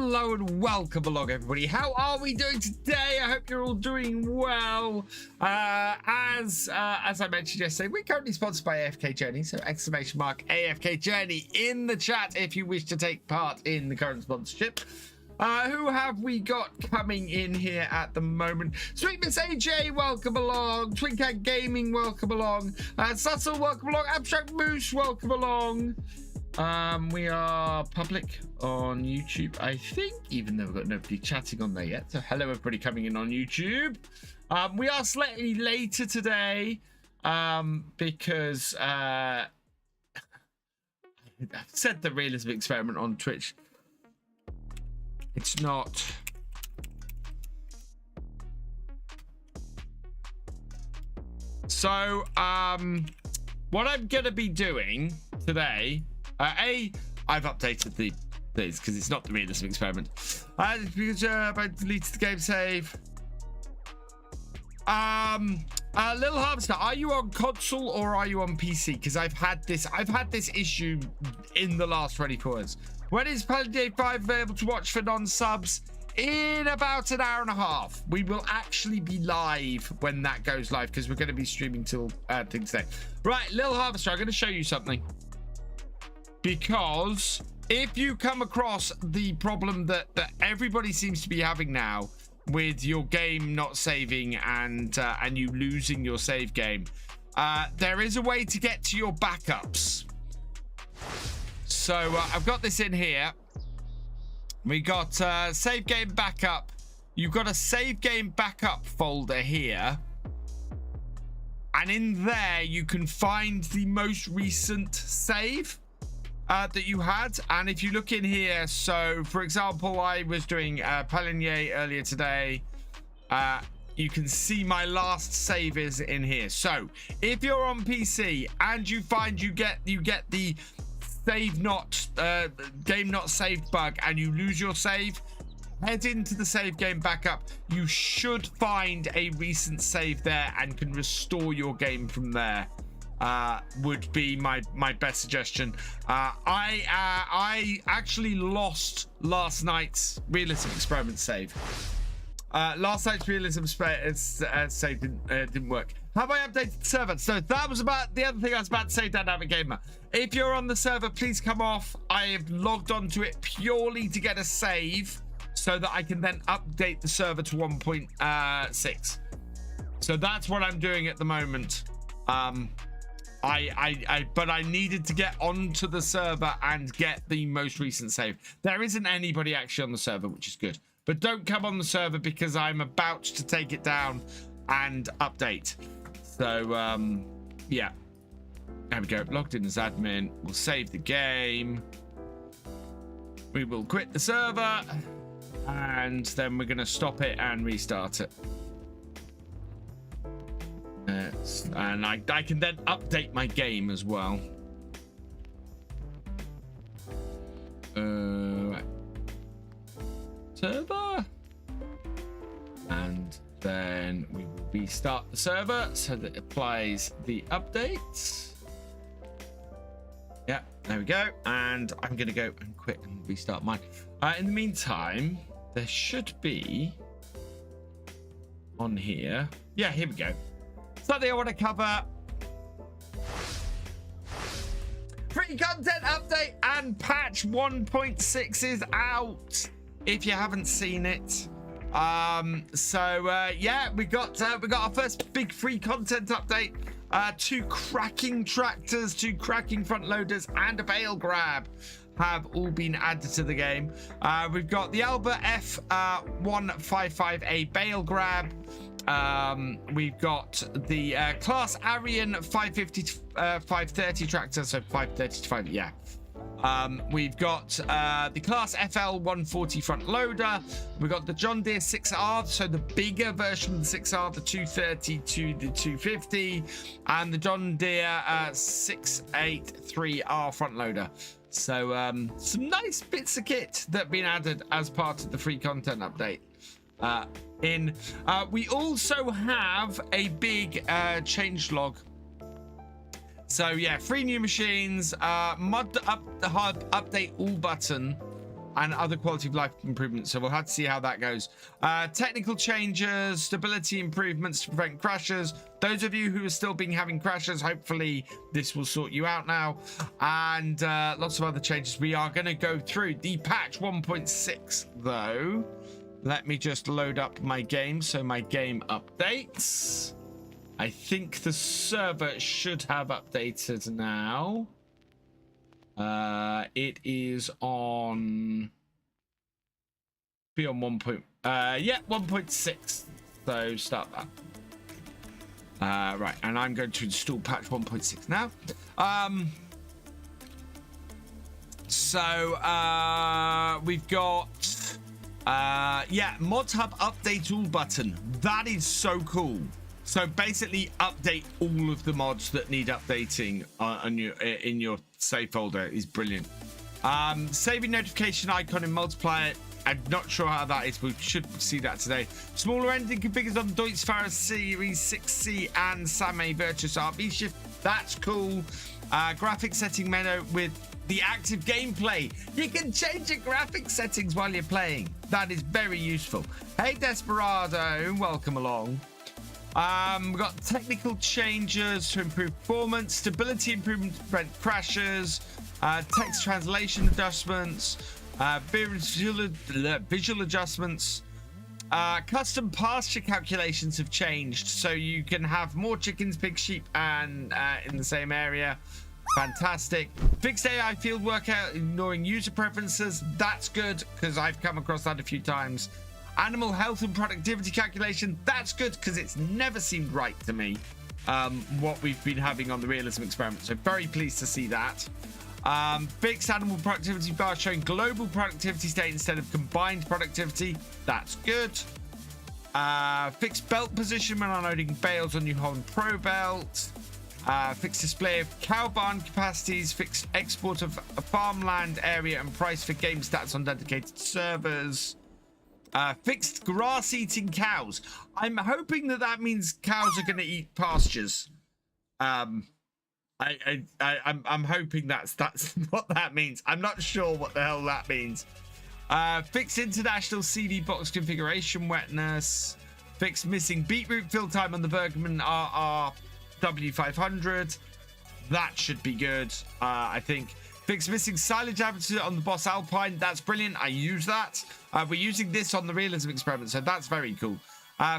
Hello and welcome along, everybody. How are we doing today? I hope you're all doing well. As I mentioned yesterday, we're currently sponsored by AFK Journey, so exclamation mark AFK Journey in the chat if you wish to take part in the current sponsorship. Who have we got coming in here at the moment? Sweet Miss AJ, welcome along. Twin Cat Gaming, welcome along. Sussel, welcome along. Abstract Moose, welcome along. We are public on YouTube, I think, even though we've got nobody chatting on there yet. So hello, everybody coming in on YouTube. We are slightly later today because I've said the realism experiment on Twitch. It's not. So, what I'm going to be doing today, I've updated the this because it's not the realism experiment. Because I deleted the game save. Little Harvester, are you on console or are you on PC? Because I've had this issue in the last 24 hours. When is Paval 5 available to watch for non-subs? In about an hour and a half. We will actually be live when that goes live because we're going to be streaming till things today. Right, Little Harvester, I'm going to show you something. Because if you come across the problem that everybody seems to be having now with your game not saving and you losing your save game, there is a way to get to your backups. So I've got this in here. We got save game backup. You've got a save game backup folder here. And in there, you can find the most recent save that you had. And if you look in here, so for example, I was doing Paval earlier today. You can see my last save is in here. So if you're on PC and you find you get the save not game not saved bug and you lose your save, head into the save game backup. You should find a recent save there and can restore your game from there. Would be my best suggestion. I actually lost last night's realism experiment save. Last night's realism save didn't work. Have I updated the server? So that was about the other thing I was about to say, Dynamic Gamer. If you're on the server, please come off. I have logged onto it purely to get a save so that I can then update the server to 1.6. So that's what I'm doing at the moment. But I needed to get onto the server and get the most recent save. There isn't anybody actually on the server, which is good. But don't come on the server because I'm about to take it down and update. So, yeah. There we go. Logged in as admin. We'll save the game. We will quit the server. And then we're going to stop it and restart it. And I can then update my game as well. Server. And then we will restart the server so that it applies the updates. Yeah, there we go. And I'm going to go and quit and restart mine. In the meantime, there should be on here. Yeah, here we go. Something I want to cover. Free content update and patch 1.6 is out. If you haven't seen it. Yeah, we got our first big free content update. 2 cracking tractors, 2 cracking front loaders, and a bale grab have all been added to the game. We've got the Alba F155A bale grab. We've got the Class Arian 550 to 530 tractor, so 530 to 5, yeah. We've got the Class FL 140 front loader. We've got the John Deere 6R, so the bigger version of the 6R, the 230 to the 250, and the John Deere 683R front loader. So some nice bits of kit that have been added as part of the free content update. We also have a big change log. So yeah, 3 new machines, mod update all button, and other quality of life improvements. So we'll have to see how that goes. Technical changes, stability improvements to prevent crashes. Those of you who are still having crashes, hopefully this will sort you out now. And lots of other changes. We are going to go through the patch 1.6 though. Let me just load up my game. So my game updates. I think the server should have updated now. It is on. Be on 1.6. So start that. Right, and I'm going to install patch 1.6 now. We've got mod hub update all button. That is so cool. So basically update all of the mods that need updating in your save folder is brilliant. Saving notification icon in multiplier. I'm not sure how that is. We should see that today. Smaller ending configured on Deutschfahrer Series 6C and Same Virtuous RB Shift. That's cool. Graphic setting menu with the active gameplay. You can change your graphic settings while you're playing. That is very useful. Hey, Desperado, welcome along. We've got technical changes to improve performance, stability improvements to prevent crashes, text translation adjustments, visual adjustments, custom pasture calculations have changed, so you can have more chickens, pigs, sheep, and in the same area. Fantastic. Fixed AI field workout, ignoring user preferences. That's good because I've come across that a few times. Animal health and productivity calculation. That's good because it's never seemed right to me what we've been having on the realism experiment. So very pleased to see that. Fixed animal productivity bar showing global productivity state instead of combined productivity. That's good. Fixed belt position when unloading bales on New Holland Pro belt. Fixed display of cow barn capacities. Fixed export of a farmland area and price for game stats on dedicated servers. Fixed grass eating cows. I'm hoping that means cows are going to eat pastures. I'm hoping that's what that means. I'm not sure what the hell that means. Fixed international CD box configuration wetness. Fixed missing beetroot fill time on the Bergman RR W500. That should be good, I think. Fixed missing silage attitude on the Boss Alpine. That's brilliant. I use that. We're using this on the realism experiment, so that's very cool.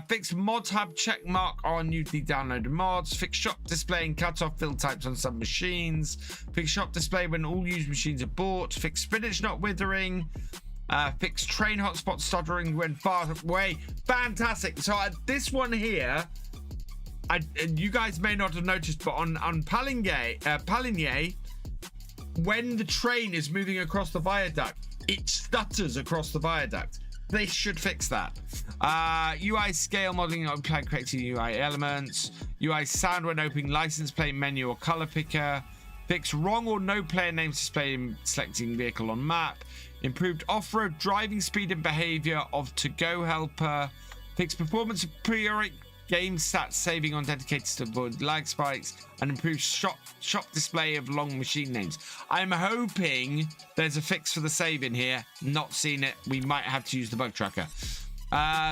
Fixed mod hub check mark on newly downloaded mods. Fixed shop display and cut off fill types on some machines. Fixed shop display when all used machines are bought. Fixed spinach not withering. Fixed train hotspot stuttering when far away. Fantastic. So this one here, you guys may not have noticed, but on Paligny, when the train is moving across the viaduct, it stutters across the viaduct. They should fix that. UI scale modeling on plan correcting UI elements. UI sound when opening license plate menu or color picker. Fix wrong or no player names display in selecting vehicle on map. Improved off-road driving speed and behavior of to-go helper. Fix performance of priori game stats saving on dedicated to avoid lag spikes, and improved shop display of long machine names. I'm hoping there's a fix for the save in here. Not seen it. We might have to use the bug tracker.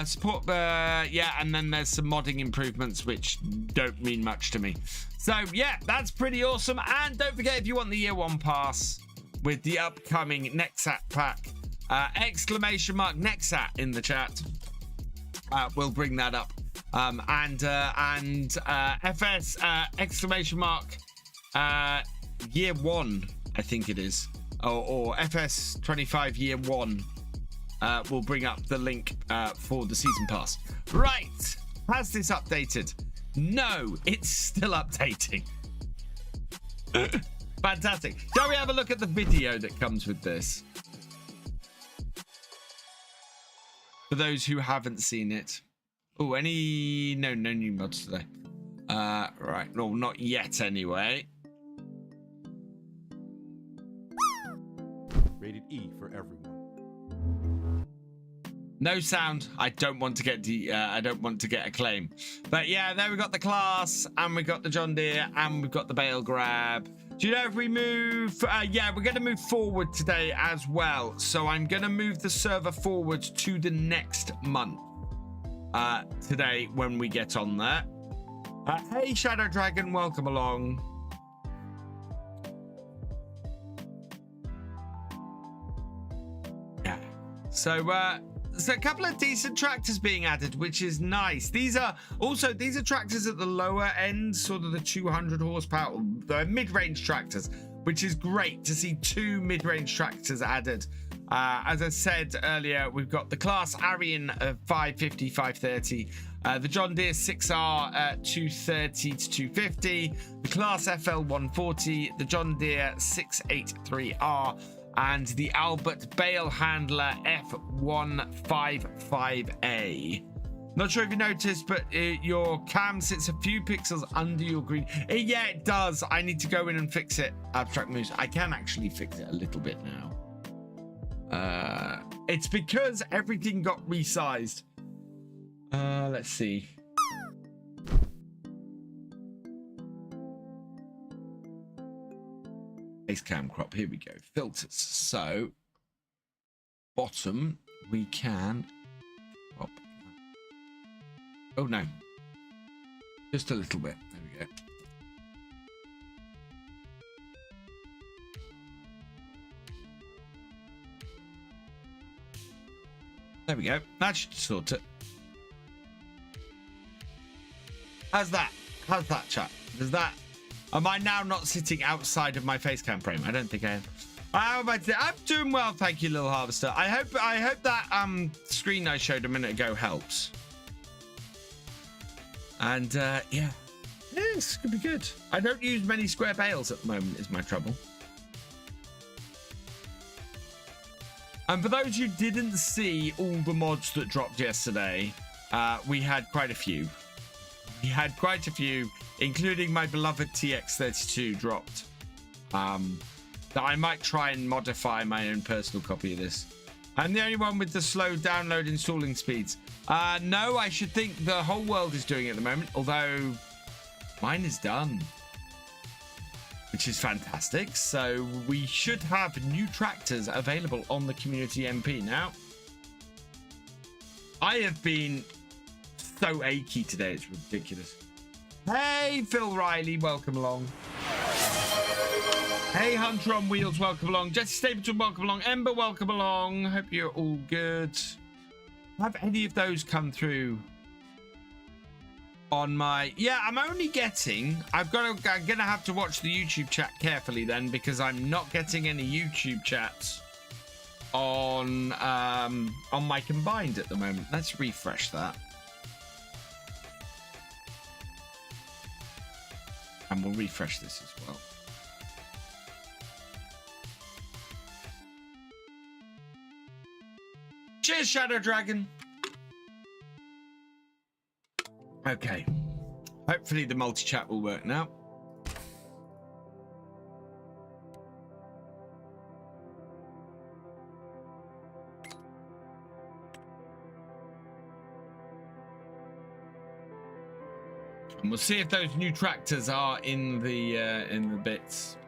Support and then there's some modding improvements which don't mean much to me. So yeah, that's pretty awesome. And don't forget, if you want the year 1 pass with the upcoming Nexat pack, exclamation mark Nexat in the chat, we'll bring that up. FS exclamation mark year 1, I think it is, or FS 25 year 1. We'll bring up the link for the season pass. Right, has this updated? No, it's still updating. Fantastic. Shall we have a look at the video that comes with this? For those who haven't seen it. Oh, no new mods today. Right, no, not yet anyway. Rated E for everyone. No sound. I don't want to get a claim. But yeah, there we got the class, and we got the John Deere, and we've got the bale grab. Do you know if we move? Yeah, we're going to move forward today as well. So I'm going to move the server forward to the next month today when we get on there. Hey, Shadow Dragon, welcome along. Yeah. So a couple of decent tractors being added, which is nice. These are tractors at the lower end, sort of the 200 horsepower, the mid-range tractors, which is great to see 2 mid-range tractors added. As I said earlier, we've got the class Arian 550, 530, the John Deere 6R 230 to 250, the class FL 140, the John Deere 683R, and the Albert Bale Handler F155A. Not sure if you noticed, but your cam sits a few pixels under your green. Yeah, it does. I need to go in and fix it. Abstract Moose. I can actually fix it a little bit now. It's because everything got resized. Let's see. Base cam crop, here we go. Filters. So bottom we can crop. Oh no. Just a little bit. There we go. There we go. That should sort it. How's that? How's that, chat? Does that? Am I now not sitting outside of my face cam frame? I don't think I am. How about today? I'm doing well, thank you, Little Harvester. I hope that screen I showed a minute ago helps. And yeah, this could be good. I don't use many square bales at the moment, is my trouble. And for those who didn't see all the mods that dropped yesterday, we had quite a few. We had quite a few, including my beloved TX32 dropped. That I might try and modify my own personal copy of this. I'm the only one with the slow download installing speeds. No, I should think the whole world is doing it at the moment, although mine is done, which is fantastic. So we should have new tractors available on the community MP now. I have been so achy today, it's ridiculous. Hey, Phil Riley, welcome along. Hey, Hunter on Wheels, welcome along. Jesse Stapleton, welcome along. Ember, welcome along. Hope you're all good. Have any of those come through on my... Yeah, I'm only getting... I'm gonna have to watch the YouTube chat carefully then, because I'm not getting any YouTube chats on my combined at the moment. Let's refresh that. And we'll refresh this as well. Cheers, Shadow Dragon. Okay. Hopefully the multi-chat will work now. And we'll see if those new tractors are in the bits.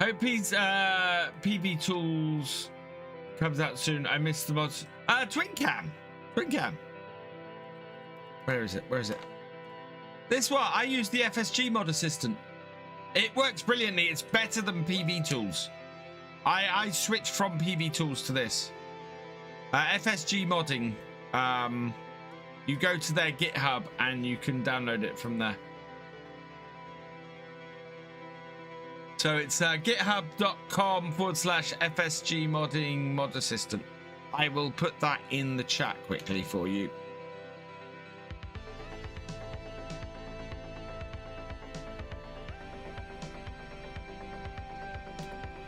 Hope he's PV Tools comes out soon. I missed the mods. Twin cam. Where is it? This one. I use the FSG mod assistant. It works brilliantly. It's better than PV Tools. I switched from PV Tools to this. FSG modding. You go to their GitHub and you can download it from there. So it's github.com/FSG modding mod assistant. I will put that in the chat quickly for you.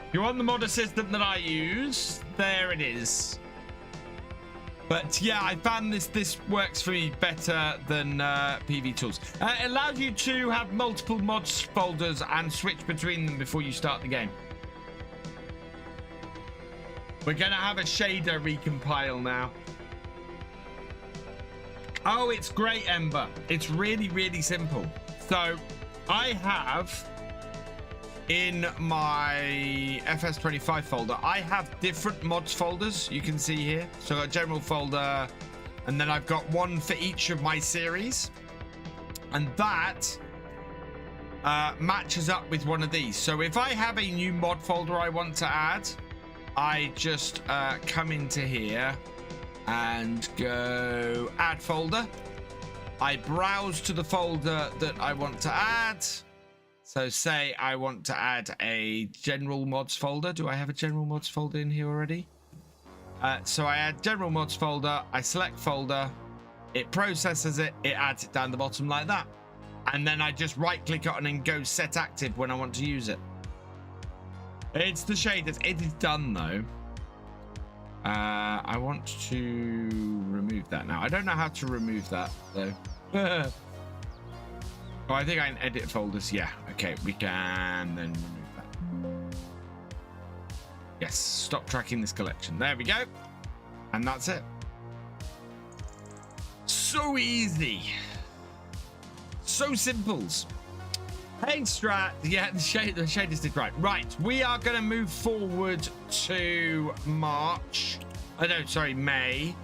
If you want the mod assistant that I use, there it is. But yeah, I found this works for me better than PV Tools. It allows you to have multiple mods folders and switch between them before you start the game. We're going to have a shader recompile now. Oh, it's great, Ember. It's really, really simple. So I have in my FS25 folder, I have different mods folders you can see here. So I've got a general folder, and then I've got one for each of my series. And that matches up with one of these. So if I have a new mod folder I want to add, I just come into here and go add folder. I browse to the folder that I want to add. So say I want to add a general mods folder. Do I have a general mods folder in here already? So I add general mods folder, I select folder, it processes it, it adds it down the bottom like that. And then I just right click on and go set active when I want to use it. It's the shaders. It is done though. I want to remove that now. I don't know how to remove that though. Oh, I think I can edit folders. Yeah, okay, we can then remove that. Yes, stop tracking this collection. There we go. And that's it. So easy. So simples. Hey, Strat. Yeah, the shaders did right. Right, we are going to move forward to March. Oh, no, sorry, May.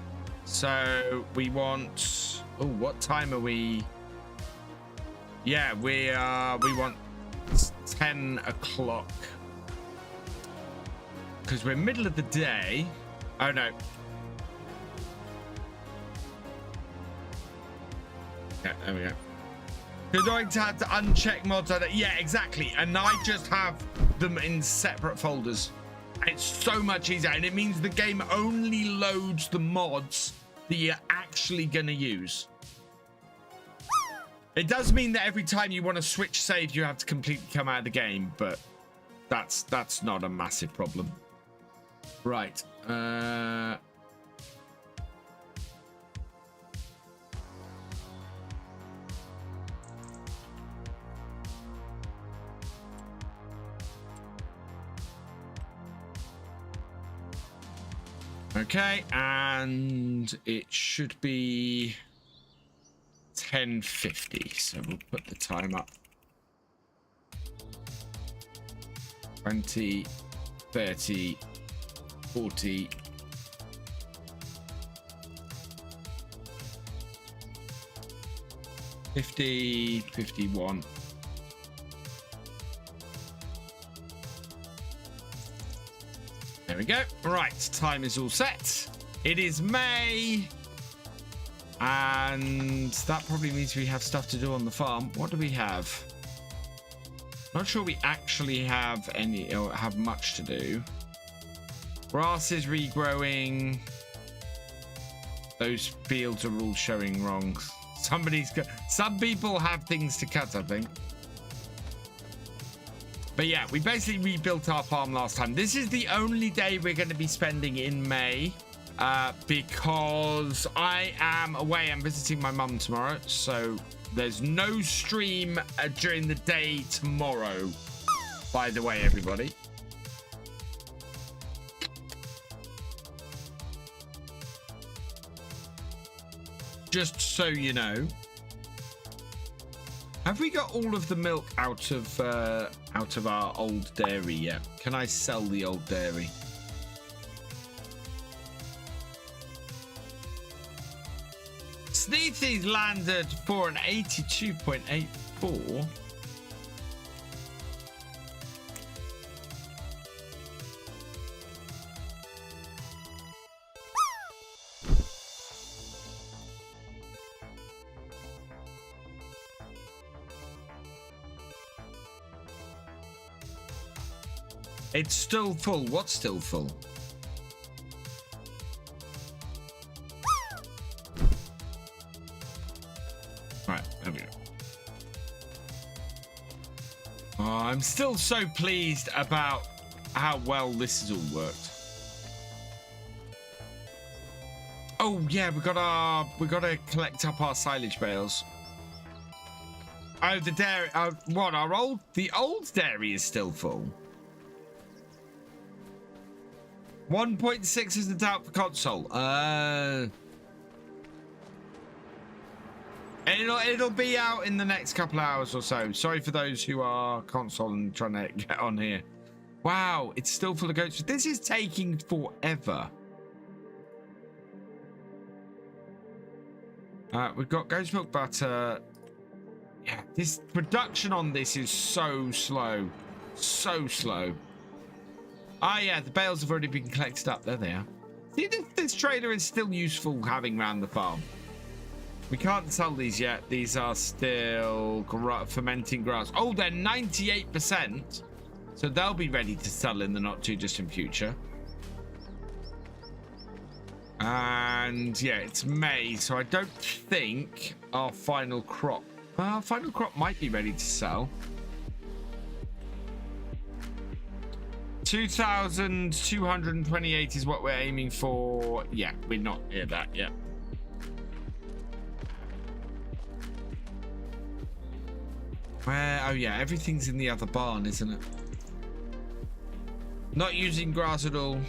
So we want... Oh, what time are we? Yeah, we want 10 o'clock. Because we're middle of the day. Oh, no. Yeah, there we go. You're going to have to uncheck mods like that. Yeah, exactly. And I just have them in separate folders. It's so much easier. And it means the game only loads the mods that you're actually going to use. It does mean that every time you want to switch save, you have to completely come out of the game. But that's not a massive problem. Right. Okay, and it should be 10:50, so we'll put the time up. 20, 30, 40, 50, 51. There we go. Right, time is all set. It is May. And that probably means we have stuff to do on the farm. What do we have? Not sure we actually have any or have much to do. Grass is regrowing. Those fields are all showing wrong. Some people have things to cut, I think. But yeah, we basically rebuilt our farm last time. This is the only day we're going to be spending in May because I am away. I'm visiting my mum tomorrow. So there's no stream during the day tomorrow, by the way, everybody. Just so you know. Have we got all of the milk out of our old dairy yet? Can I sell the old dairy? Sneethy's landed for an 82.84. It's still full. What's still full? Right, there we go. Oh, I'm still so pleased about how well this has all worked. Oh yeah, we gotta collect up our silage bales. Oh, the dairy. What? The old dairy is still full. 1.6 isn't out for console. It'll be out in the next couple of hours or so. Sorry for those who are console and trying to get on here. Wow, it's still full of goats. This is taking forever. We've got goat's milk butter. Yeah, this production on this is so slow. So slow. Ah, yeah, the bales have already been collected up. There they are. See, this trailer is still useful having around the farm. We can't sell these yet. These are still fermenting grass. Oh, they're 98%. So they'll be ready to sell in the not too distant future. And yeah, it's May. So I don't think our final crop might be ready to sell. 2,228 is what we're aiming for. Yeah, we're not near that yet. Where? Oh yeah, everything's in the other barn, isn't it? Not using grass at all.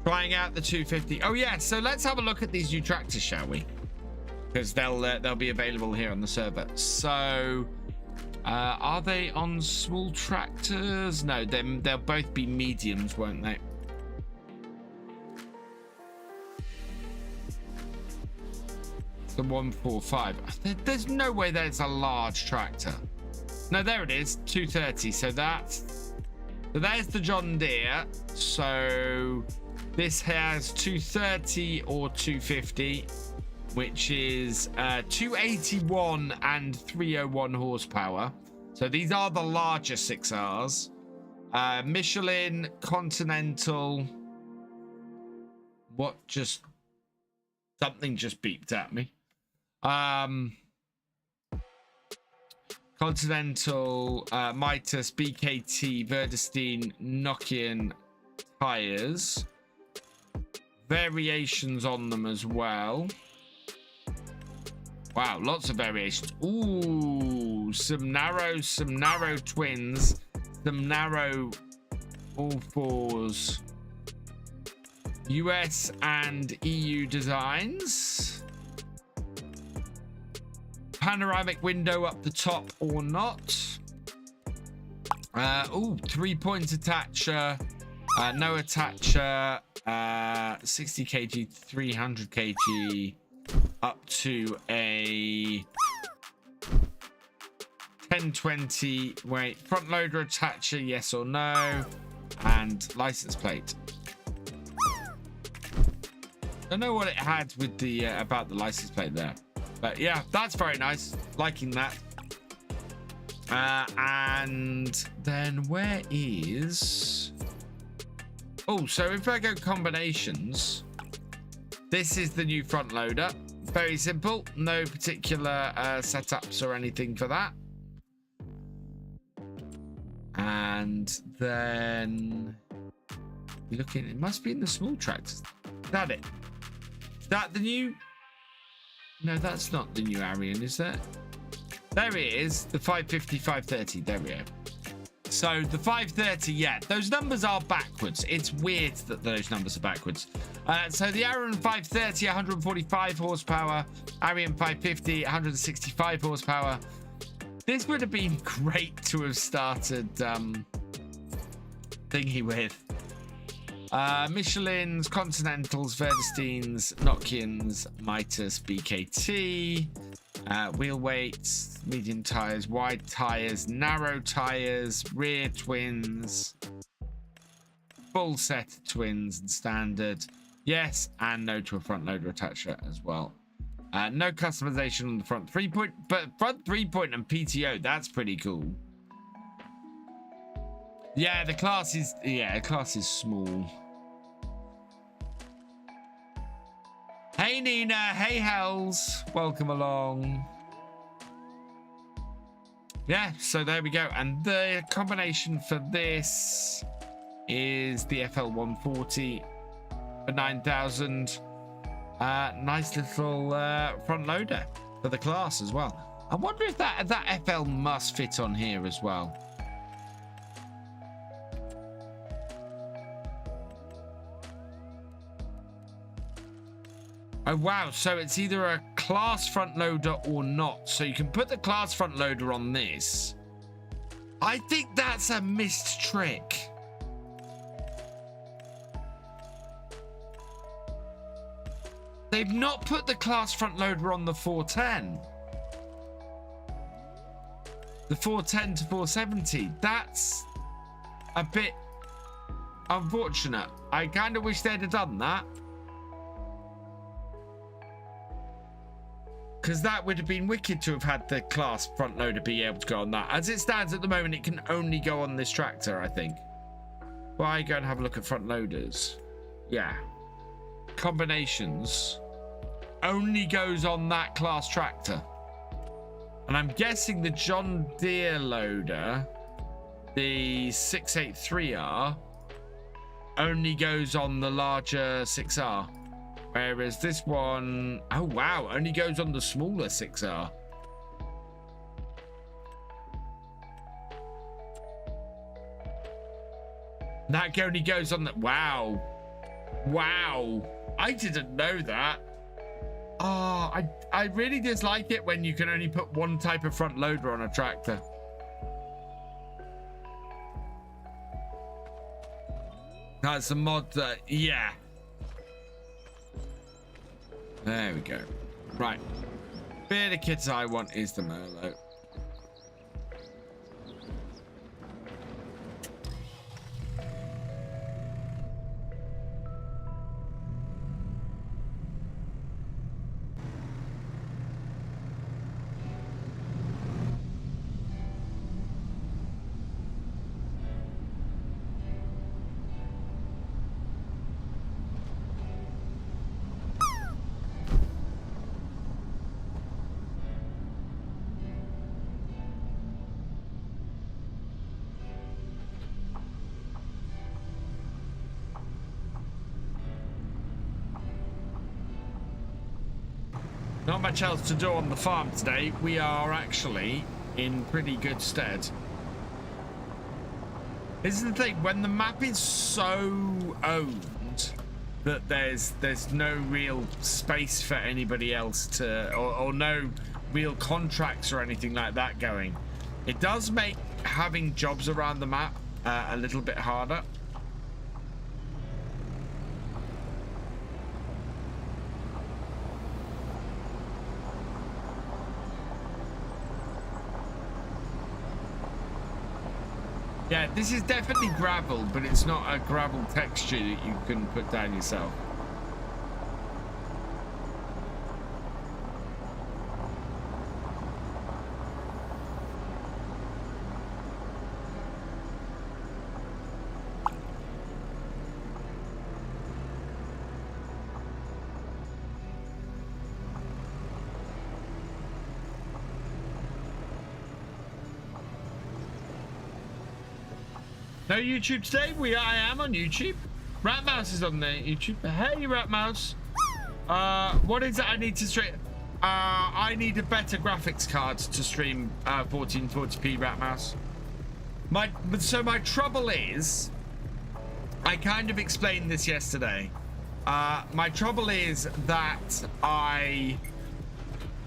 Trying out the 250. Oh yeah, so let's have a look at these new tractors, shall we? Because they'll be available here on the server. So, are they on small tractors? No, they'll both be mediums, won't they? The 145. There's no way that it's a large tractor. No, there it is, 230. So there's the John Deere. So this has 230 or 250, which is 281 and 301 horsepower. So these are the larger 6Rs. Michelin, Continental. Something just beeped at me. Continental, Mitas, BKT, Verdestein, Nokian tires. Variations on them as well. Wow, lots of variations. Ooh, some narrow twins, some narrow all fours. US and EU designs. Panoramic window up the top or not. 3-point attacher, no attacher, 60 kg, 300 kg, up to a 1020 weight. Front loader attacher, yes or no, and license plate. Don't know what it had with the about the license plate there. But yeah, that's very nice. Liking that. And then where is... Oh, so if I go combinations, this is the new front loader. Very simple. No particular setups or anything for that. And then... looking, it must be in the small tractors. Is that it? Is that the new... No, that's not the new Arian, is that? There it is, the 550, 530. There we go. So the 530, yeah, those numbers are backwards. It's weird that those numbers are backwards. So the Arian 530, 145 horsepower. Arian 550, 165 horsepower. This would have been great to have started thingy with. Michelin's, Continentals, Verdesteins, Nokians, Mitas, BKT, wheel weights, medium tires, wide tires, narrow tires, rear twins, full set of twins and standard, yes, and no to a front loader attacher as well. No customization on the front 3-point, but front 3-point and PTO, that's pretty cool. Yeah, the class is small. Hey Nina, hey Hells, welcome along. Yeah, so there we go. And the combination for this is the FL140 for 9,000. Nice little front loader for the class as well. I wonder if that FL must fit on here as well. Oh, wow. So it's either a class front loader or not. So you can put the class front loader on this. I think that's a missed trick. They've not put the class front loader on the 410. The 410 to 470. That's a bit unfortunate. I kind of wish they'd have done that. Because that would have been wicked to have had the class front loader be able to go on that. As it stands at the moment, it can only go on this tractor, I think. Why go and have a look at front loaders? Yeah. Combinations only goes on that class tractor. And I'm guessing the John Deere loader, the 683R, only goes on the larger 6R. Whereas this one, oh wow, only goes on the smaller 6R. That only goes on the, wow. Wow. I didn't know that. Oh, I really dislike it when you can only put one type of front loader on a tractor. That's a mod that, yeah. There we go. Right. Bit of kits I want is the Merlot. Not much else to do on the farm today. We are actually in pretty good stead. This is the thing, when the map is so owned that there's no real space for anybody else to, or no real contracts or anything like that going, it does make having jobs around the map a little bit harder. Yeah, this is definitely gravel, but it's not a gravel texture that you can put down yourself. No YouTube today. I am on YouTube. Ratmouse is on there. YouTube. Hey, Ratmouse. What is it I need to stream? I need a better graphics card to stream 1440p, Ratmouse. So my trouble is, I kind of explained this yesterday. My trouble is that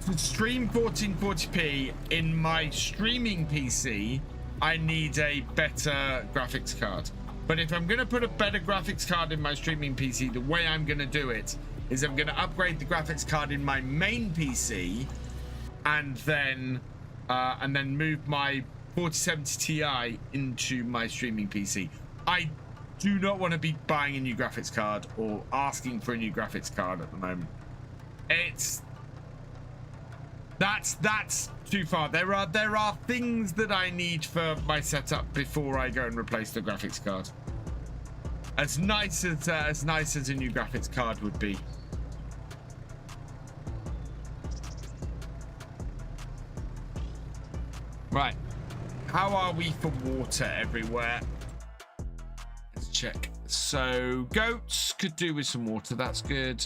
to stream 1440p in my streaming PC, I need a better graphics card. But if I'm going to put a better graphics card in my streaming PC, the way I'm going to do it is I'm going to upgrade the graphics card in my main PC and then move my 4070 Ti into my streaming PC. I do not want to be buying a new graphics card or asking for a new graphics card at the moment. That's too far. There are things that I need for my setup before I go and replace the graphics card. As nice as a new graphics card would be. Right. How are we for water everywhere? Let's check. So goats could do with some water. That's good.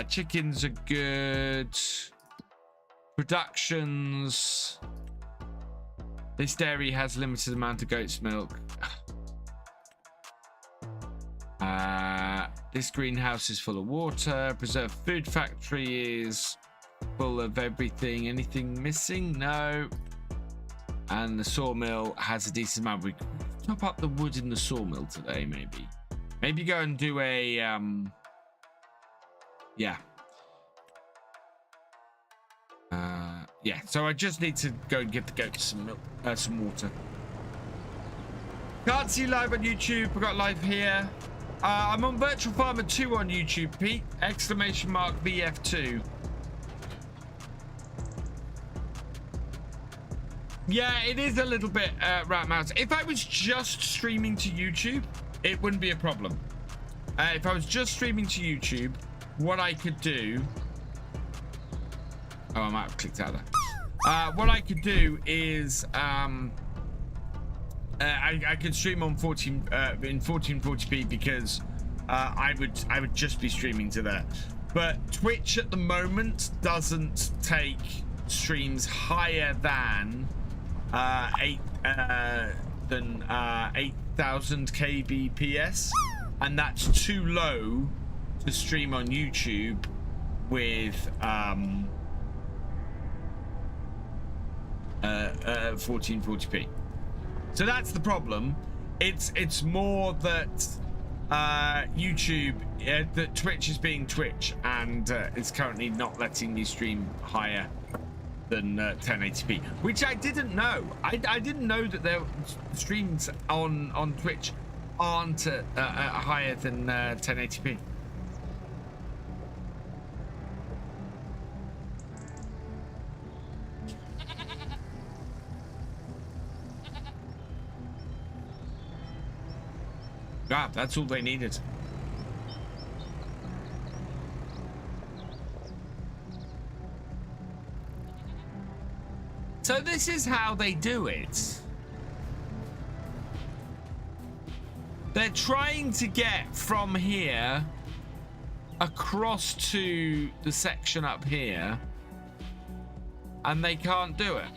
Chickens are good. Productions. This dairy has limited amount of goat's milk. This greenhouse is full of water. Preserved food factory is full of everything. Anything missing? No. And the sawmill has a decent amount. We top up the wood in the sawmill today, maybe. Maybe go and do a yeah. Yeah, so I just need to go and give the goats some milk, some water. Can't see live on YouTube. I got live here. I'm on Virtual Farmer 2 on YouTube, Pete. Exclamation mark VF2. Yeah, it is a little bit rat mouse. If I was just streaming to YouTube, it wouldn't be a problem. If I was just streaming to YouTube, what I could do... Oh, I might have clicked out of there. What I could do is I could stream on in 1440p because I would just be streaming to there. But Twitch at the moment doesn't take streams higher than 8,000 kbps, and that's too low to stream on YouTube with 1440p. So that's the problem. It's more that YouTube, that Twitch is being Twitch, and it's currently not letting me stream higher than 1080p, which I didn't know. I didn't know that their streams on Twitch aren't higher than 1080p. Ah, that's all they needed. So this is how they do it. They're trying to get from here across to the section up here, and they can't do it.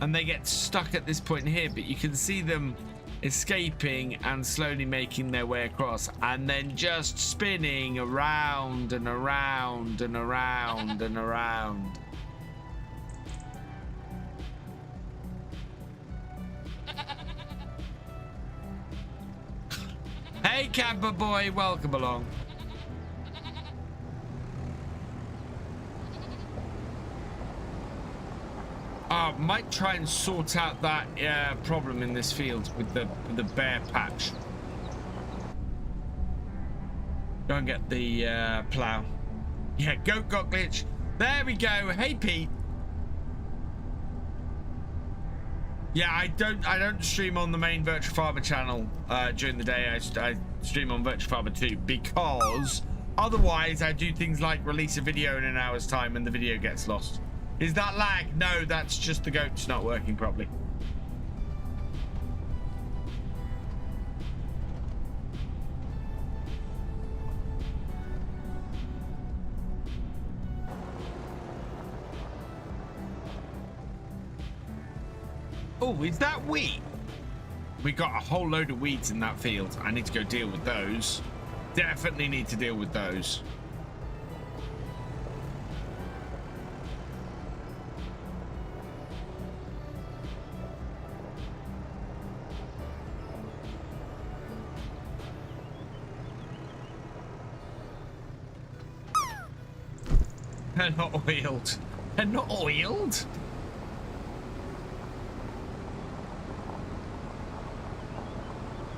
And they get stuck at this point here, but you can see them escaping and slowly making their way across, and then just spinning around and around and around and around. Hey camper boy, welcome along. Might try and sort out that problem in this field with the bare patch. Go and get the plow. Yeah, goat got glitch. There we go. Hey Pete. Yeah, I don't stream on the main Virtual Farmer channel during the day. I stream on Virtual Farmer 2 because otherwise I do things like release a video in an hour's time and the video gets lost. Is that lag? No, that's just the goats not working properly. Oh, is that wheat? We got a whole load of weeds in that field. I need to go deal with those. Definitely need to deal with those. They're not oiled. They're not oiled?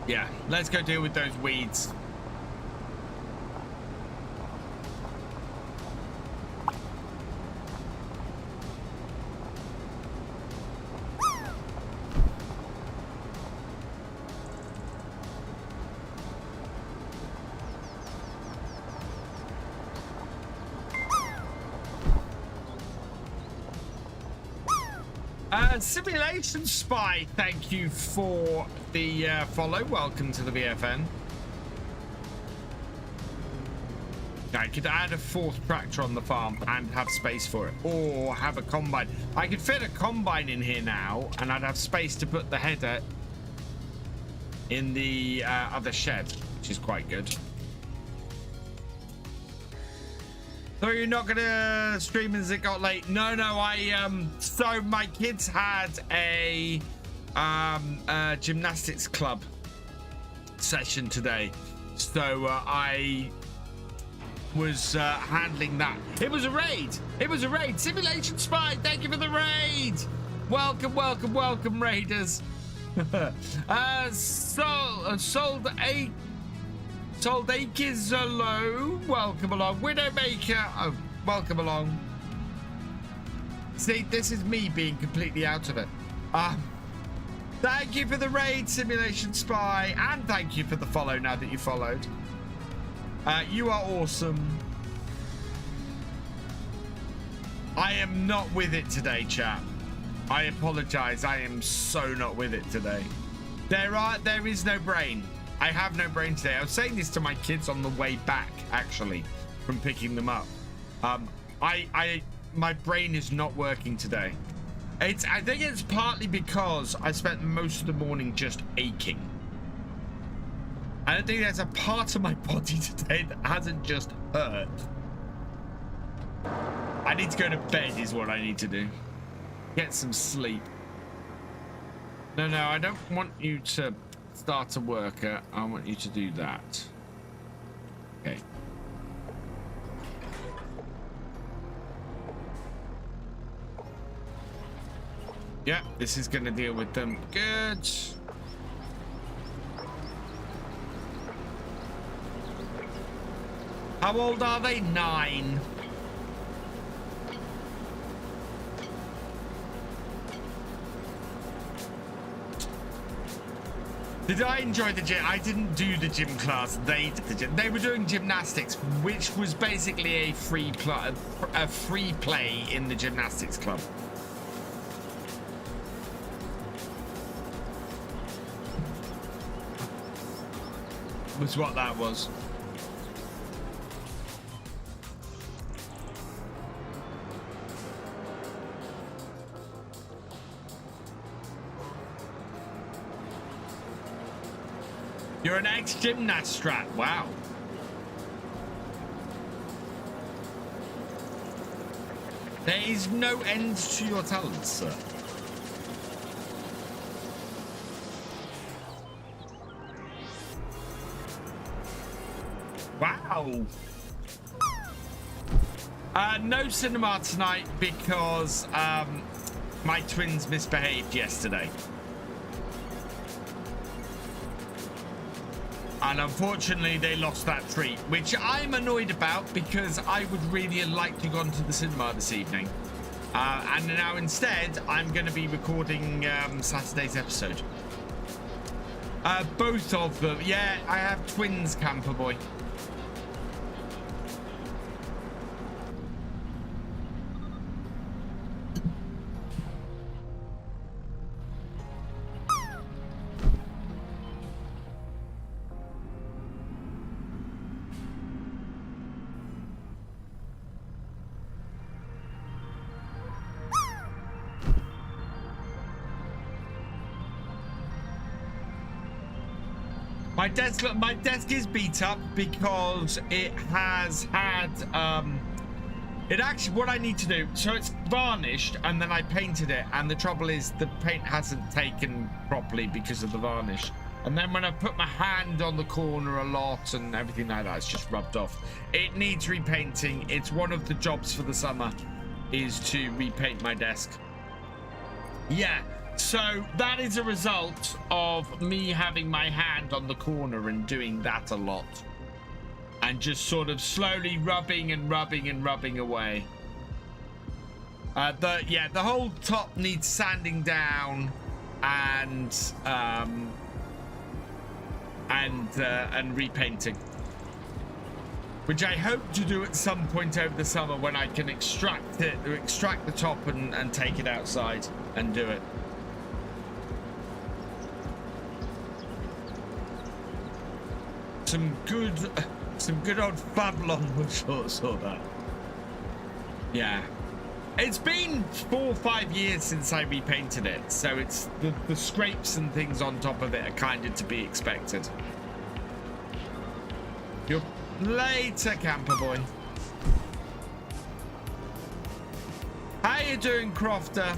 Yeah, let's go deal with those weeds. Simulation Spy, thank you for the follow. Welcome to the VFN. I could add a fourth tractor on the farm and have space for it, or have a combine. I could fit a combine in here now, and I'd have space to put the header in the other shed, which is quite good. So you're not gonna stream as it got late? No, so my kids had a gymnastics club session today, so I was handling that. It was a raid. Simulation Spy, thank you for the raid. Welcome raiders. Sold Akizolo, welcome along. Widowmaker, oh, welcome along. See, this is me being completely out of it. Thank you for the raid, Simulation Spy, and thank you for the follow now that you followed. You are awesome. I am not with it today, chat. I apologize. I am so not with it today. There is no brain. I have no brain today. I was saying this to my kids on the way back, actually, from picking them up. My brain is not working today. I think it's partly because I spent most of the morning just aching. I don't think there's a part of my body today that hasn't just hurt. I need to go to bed is what I need to do. Get some sleep. No, I don't want you to start a worker. I want you to do that. Okay. Yeah, this is going to deal with them. Good. How old are they? 9. Did I enjoy the gym? I didn't do the gym class. They did the gym. They were doing gymnastics, which was basically a free play in the gymnastics club. Was what that was. You're an ex-gymnast strat. Wow. There is no end to your talents, sir. Wow. No cinema tonight because my twins misbehaved yesterday. And unfortunately, they lost that treat, which I'm annoyed about because I would really like to go to the cinema this evening. And now instead, I'm going to be recording Saturday's episode. Both of them. Yeah, I have twins, camper boy. My desk is beat up because it has had it actually, what I need to do, so it's varnished and then I painted it, and the trouble is the paint hasn't taken properly because of the varnish, and then when I put my hand on the corner a lot and everything like that, it's just rubbed off. It needs repainting. It's one of the jobs for the summer is to repaint my desk. Yeah. So that is a result of me having my hand on the corner and doing that a lot, and just sort of slowly rubbing away. The whole top needs sanding down and repainting, which I hope to do at some point over the summer when I can extract the top and take it outside and do it. Some good old Babylon will sort that. Yeah. It's been 4 or 5 years since I repainted it, so it's the scrapes and things on top of it are kind of to be expected. You're later, camper boy. How you doing, Crofter?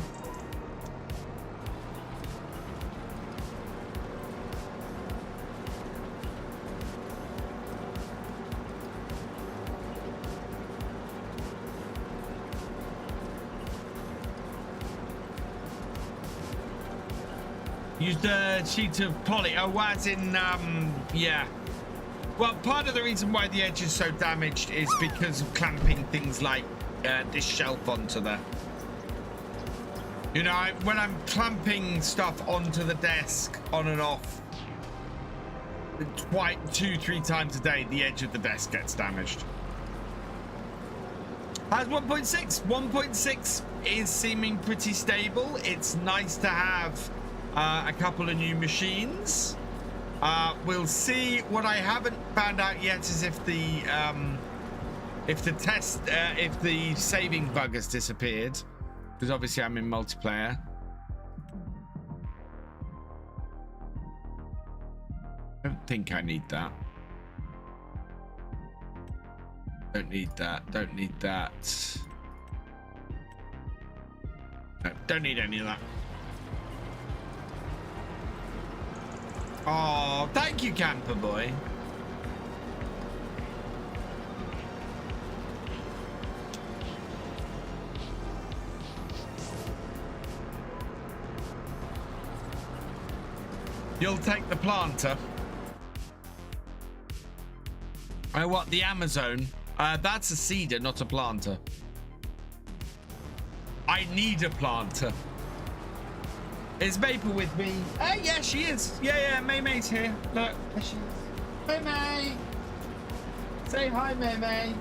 Used a sheet of poly. Oh, as in, yeah. Well, part of the reason why the edge is so damaged is because of clamping things like this shelf onto there. You know, when I'm clamping stuff onto the desk on and off, quite 2-3 times a day, the edge of the desk gets damaged. Has 1.6. 1.6 is seeming pretty stable. It's nice to have a couple of new machines. We'll see. What I haven't found out yet is if the saving bug has disappeared, because obviously I'm in multiplayer. I don't think I need that. Don't need that. Don't need that. No, don't need any of that. Oh, thank you, Camper Boy. You'll take the planter. Oh, what? The Amazon? That's a seeder, not a planter. I need a planter. Is Maple with me? Oh, yeah, she is. Yeah, May's here. Look, there she is. May. Say hi, May.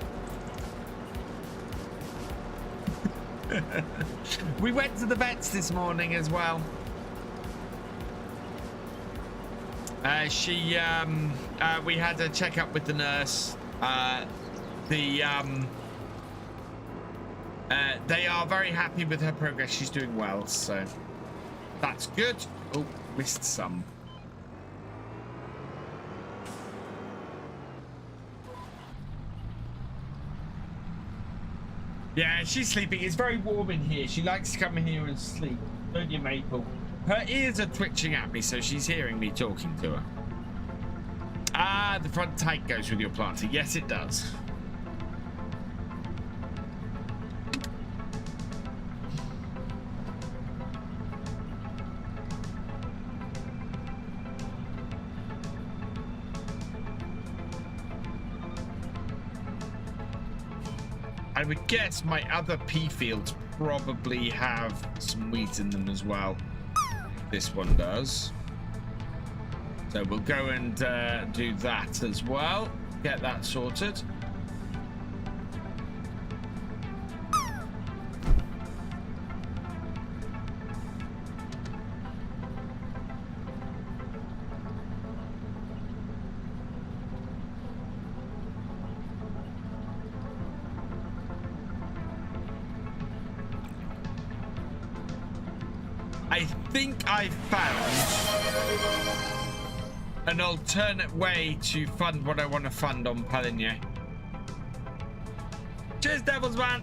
We went to the vets this morning as well. We had a checkup with the nurse. They are very happy with her progress. She's doing well, so that's good. Oh, missed some. Yeah, she's sleeping. It's very warm in here. She likes to come in here and sleep, don't you, Maple? Her ears are twitching at me, so she's hearing me talking to her. Ah, the front tight goes with your planter. Yes, it does. I would guess my other pea fields probably have some wheat in them as well. This one does. So we'll go and do that as well. Get that sorted. I think I found an alternate way to fund what I want to fund on Paligny. Cheers, Devils, man.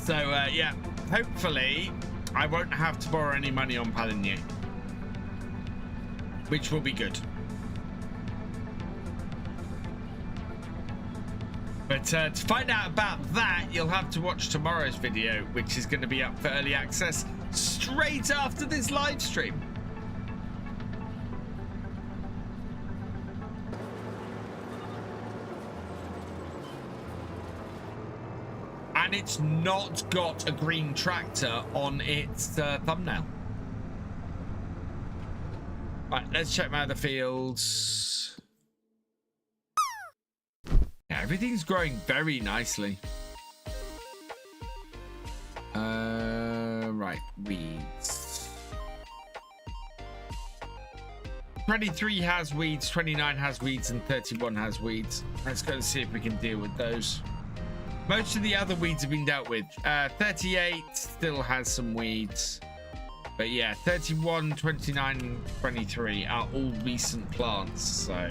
So, yeah, hopefully I won't have to borrow any money on Paligny, which will be good. But to find out about that, you'll have to watch tomorrow's video, which is going to be up for early access straight after this live stream. And it's not got a green tractor on its thumbnail. Right, let's check my other fields. Yeah, everything's growing very nicely. Right, weeds. 23 has weeds, 29 has weeds, and 31 has weeds. Let's go and see if we can deal with those. Most of the other weeds have been dealt with. 38 still has some weeds. But yeah, 31, 29, and 23 are all recent plants, so...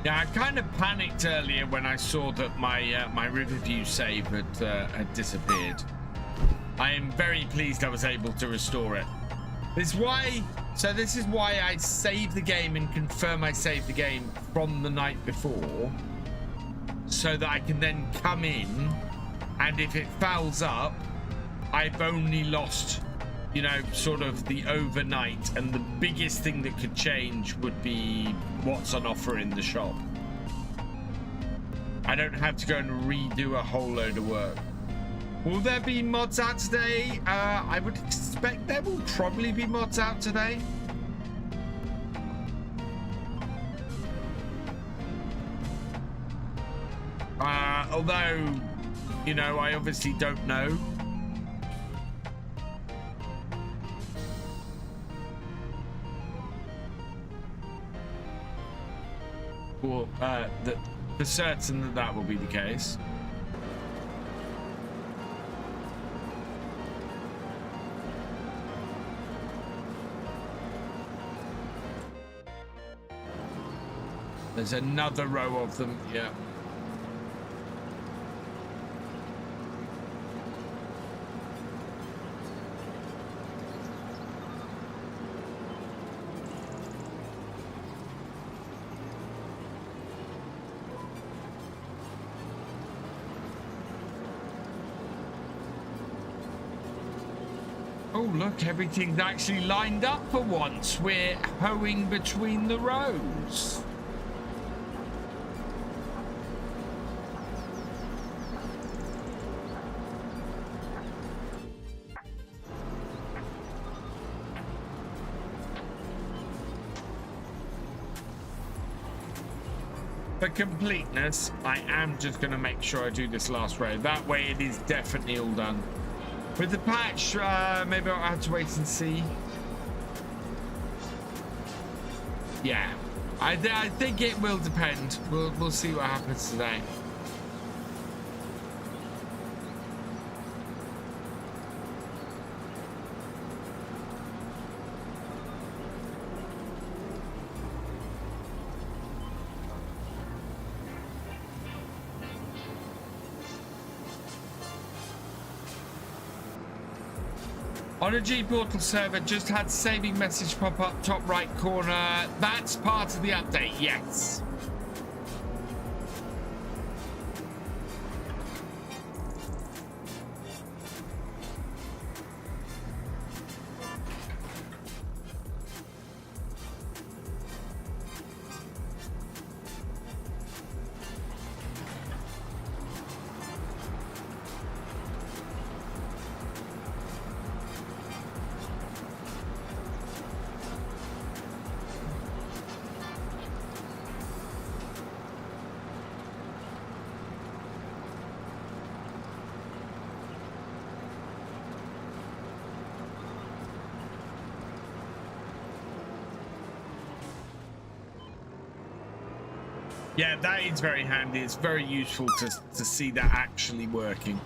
Yeah, I kind of panicked earlier when I saw that my my Riverview save had disappeared. I am very pleased I was able to restore it. This is why I save the game and confirm I saved the game from the night before, so that I can then come in, and if it fouls up, I've only lost, you know, sort of the overnight, and the biggest thing that could change would be what's on offer in the shop. I don't have to go and redo a whole load of work. Will there be mods out today? I would expect there will probably be mods out today. Although, you know, I obviously don't know. Well, for certain that will be the case. There's another row of them, yeah. Oh, look, everything's actually lined up for once. We're hoeing between the rows. For completeness, I am just going to make sure I do this last row. That way it is definitely all done. With the patch, maybe I'll have to wait and see. Yeah, I think it will depend. We'll see what happens today. On a G Portal server, just had saving message pop up top right corner. That's part of the update, yes. Yeah, that is very handy. It's very useful to see that actually working.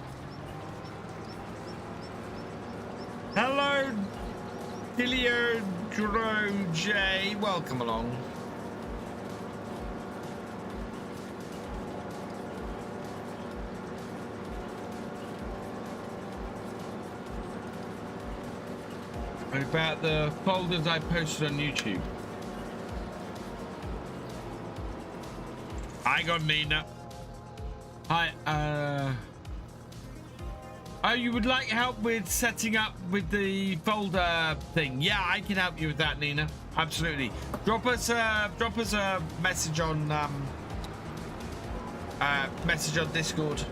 Hello, Dilio Drone J. Welcome along. What about the folders I posted on YouTube? I got Nina. Hi, oh, you would like help with setting up with the folder thing? Yeah, I can help you with that, Nina. Absolutely. Drop us a message on Discord.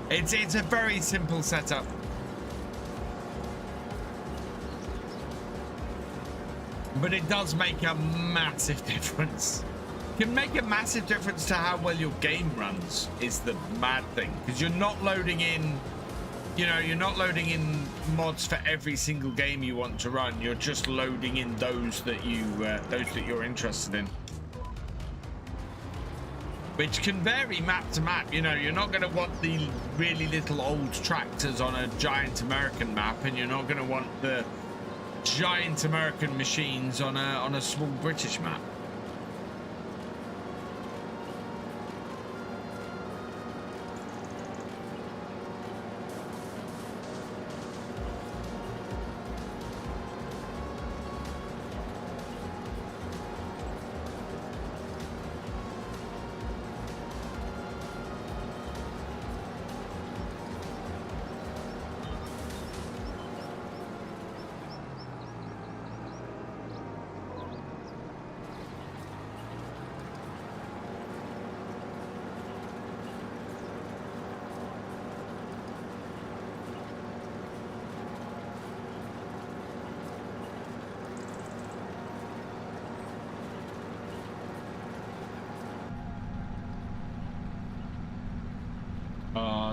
It's a very simple setup. But it does make a massive difference. Can make a massive difference to how well your game runs is the mad thing, because you're not loading in, you know, you're not loading in mods for every single game you want to run. You're just loading in those that you're interested in, which can vary map to map. You know, you're not going to want the really little old tractors on a giant American map, and you're not going to want the giant American machines on a small British map.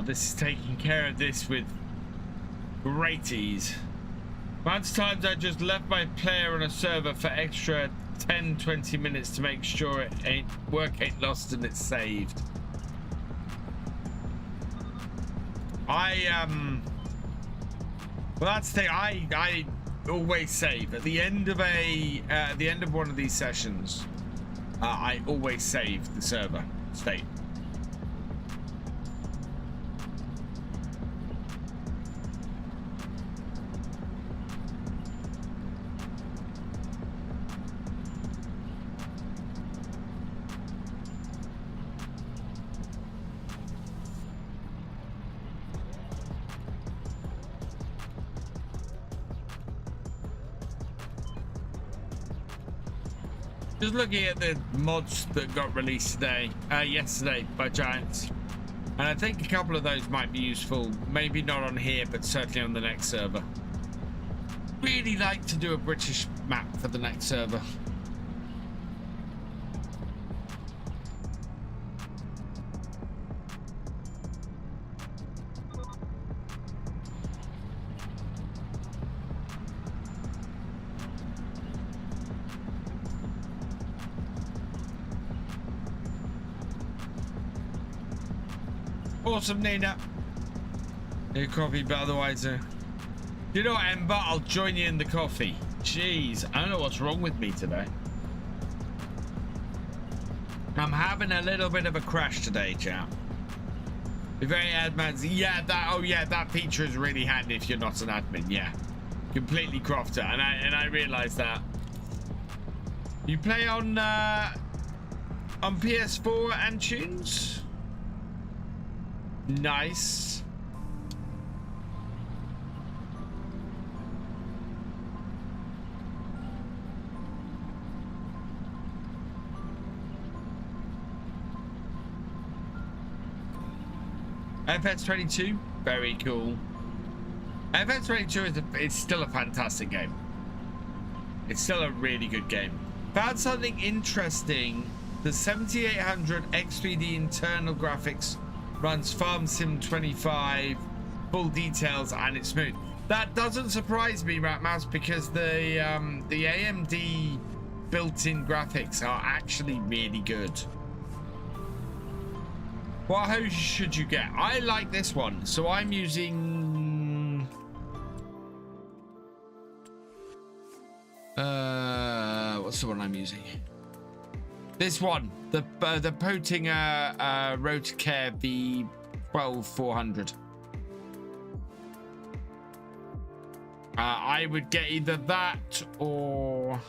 Oh, this is taking care of this with great ease. Most times I just left my player on a server for extra 10-20 minutes to make sure work ain't lost and it's saved. Well, that's the thing. I always save at the end of one of these sessions. I always save the server state. Just looking at the mods that got released yesterday by Giants, and I think a couple of those might be useful. Maybe not on here, but certainly on the next server. Really like to do a British map for the next server. Awesome, Nina. Your coffee, but otherwise, you know what, Ember? I'll join you in the coffee. Jeez, I don't know what's wrong with me today. I'm having a little bit of a crash today, chap. Be very admin. Yeah, that feature is really handy if you're not an admin. Yeah, completely cropped it, and I realized that. You play on PS4 and tunes. Nice. FS22, very cool. FS22 is still a fantastic game. It's still a really good game. Found something interesting. The 7800 X3D internal graphics runs Farm Sim 25 full details and it's smooth. That doesn't surprise me, Ratmouse, because the AMD built-in graphics are actually really good. What hose should you get? I like this one, so I'm using what's the one I'm using? This one, the Potinger Rotocare V12400. I would get either that or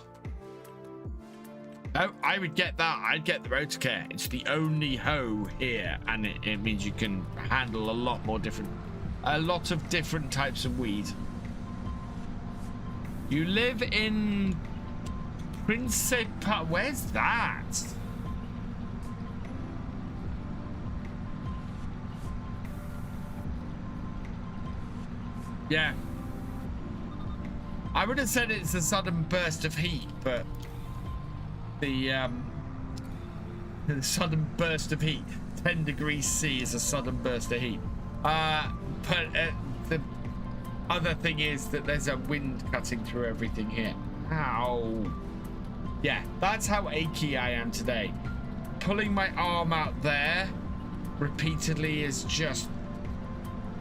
no, I would get that. I'd get the Rotocare. It's the only hoe here, and it means you can handle a lot of different types of weed. You live in Principe. Where's that? Yeah. I would have said it's a sudden burst of heat, but the sudden burst of heat, 10 degrees C is a sudden burst of heat. But the other thing is that there's a wind cutting through everything here. Ow. Yeah, that's how achy I am today. Pulling my arm out there repeatedly is just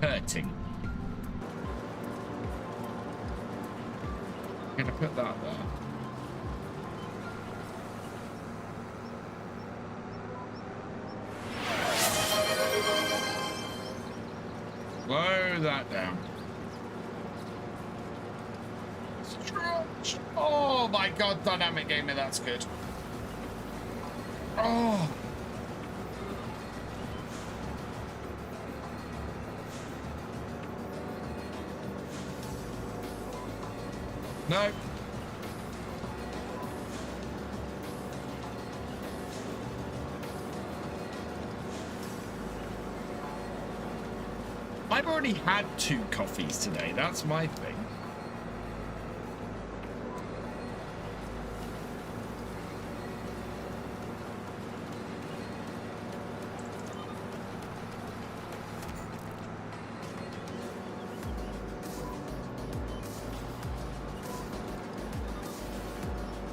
hurting. I'm gonna put that there. Slow that down. Stretch. Oh my god, Dynamic Gamer, that's good. Oh. No. I've already had 2 coffees today. That's my thing.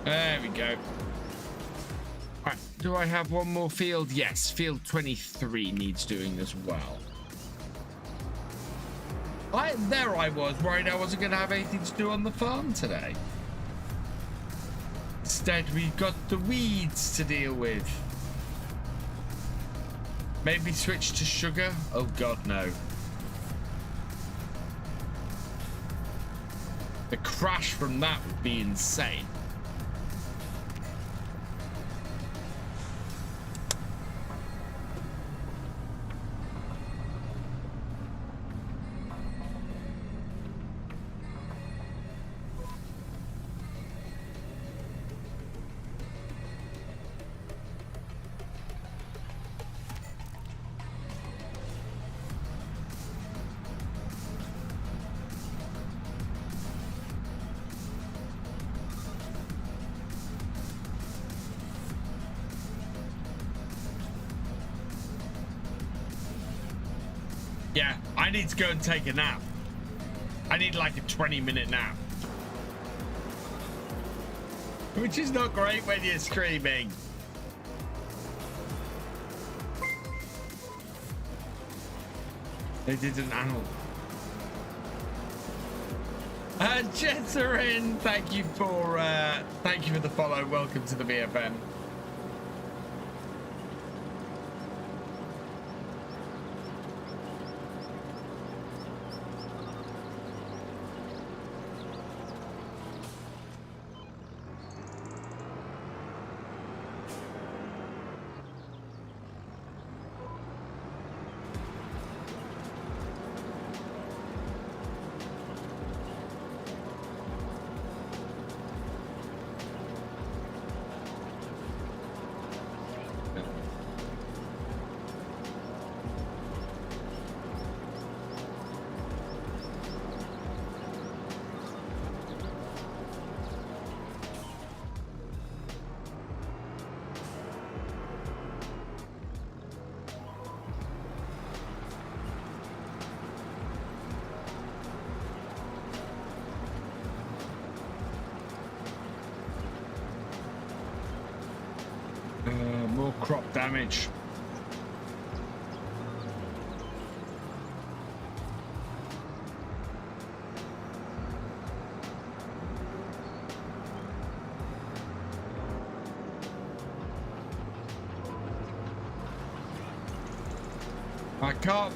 There we go. Right, do I have one more field? Yes, field 23 needs doing as well. There I was worried I wasn't going to have anything to do on the farm today. Instead, we've got the weeds to deal with. Maybe switch to sugar? Oh God, no. The crash from that would be insane. Yeah, I need to go and take a nap. I need like a 20-minute nap. Which is not great when you're streaming. They did an animal. Jetterin, thank you for the follow. Welcome to the BFM. More crop damage. I can't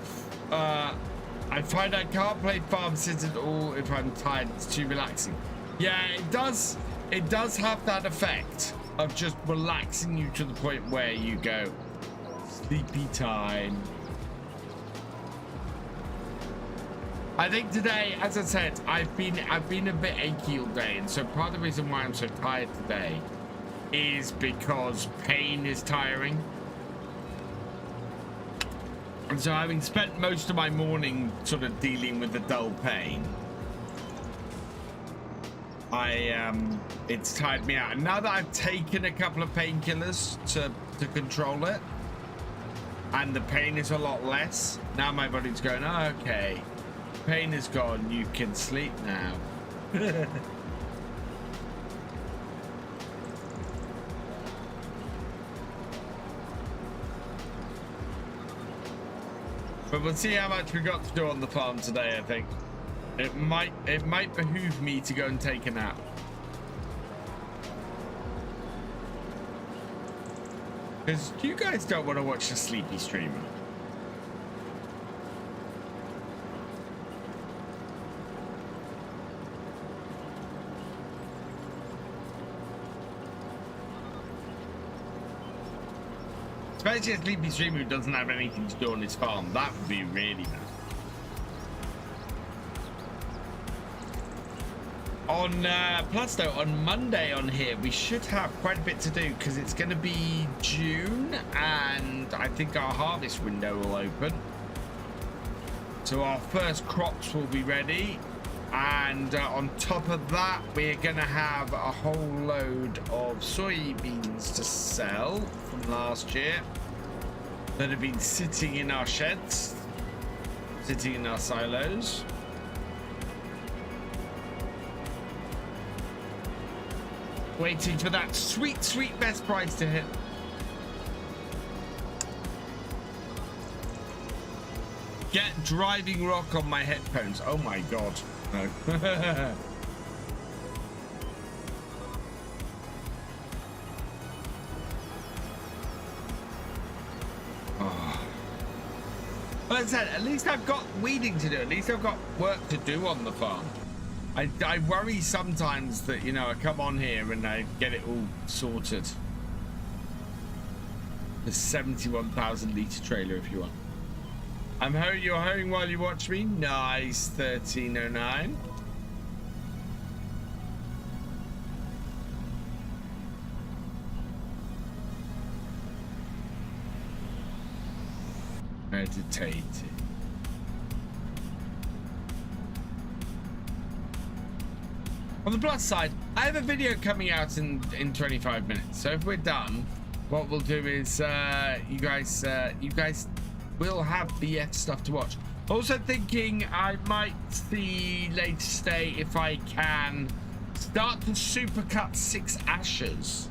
I find I can't play Farm Sim at all if I'm tired. It's too relaxing. Yeah, it does have that effect of just relaxing you to the point where you go sleepy time. I think today, as I said, I've been a bit achy all day, and so part of the reason why I'm so tired today is because pain is tiring. And so having spent most of my morning sort of dealing with the dull pain, it's tired me out. And now that I've taken a couple of painkillers to control it, and the pain is a lot less, now my body's going, oh, okay, pain is gone, you can sleep now. But we'll see how much we got to do on the farm today. I think it might behoove me to go and take a nap. Because you guys don't want to watch a sleepy streamer. Especially a sleepy streamer who doesn't have anything to do on his farm. That would be really bad. Plus though, on Monday on here, we should have quite a bit to do because it's going to be June and I think our harvest window will open. So our first crops will be ready. And on top of that, we're going to have a whole load of soybeans to sell from last year that have been sitting in our sheds, sitting in our silos. Waiting for that sweet, sweet best price to hit. Get driving rock on my headphones. Oh my god. No. Oh. Well, as I said, at least I've got weeding to do. At least I've got work to do on the farm. I worry sometimes that, you know, I come on here and I get it all sorted. The 71,000 litre trailer if you want. I'm hoeing, you're hoeing while you watch me. Nice, 1309. Meditating. On the plus side, I have a video coming out in 25 minutes. So if we're done, what we'll do is you guys will have BF stuff to watch. Also thinking I might see later today if I can start to supercut 6 ashes.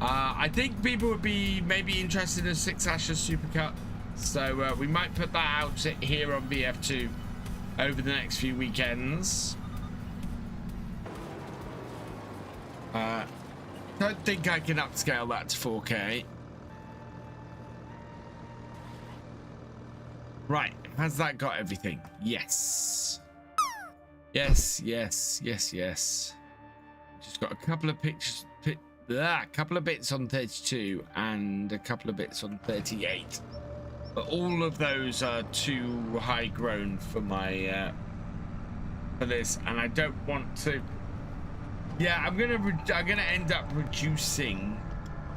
I think people would be maybe interested in a 6 ashes supercut. So we might put that out here on BF2 over the next few weekends. Don't think I can upscale that to 4K. Right, has that got everything? Yes. Yes. Just got a couple of pictures, a couple of bits on 32 and a couple of bits on 38. But all of those are too high grown for my for this, and I don't want to. Yeah, I'm gonna end up reducing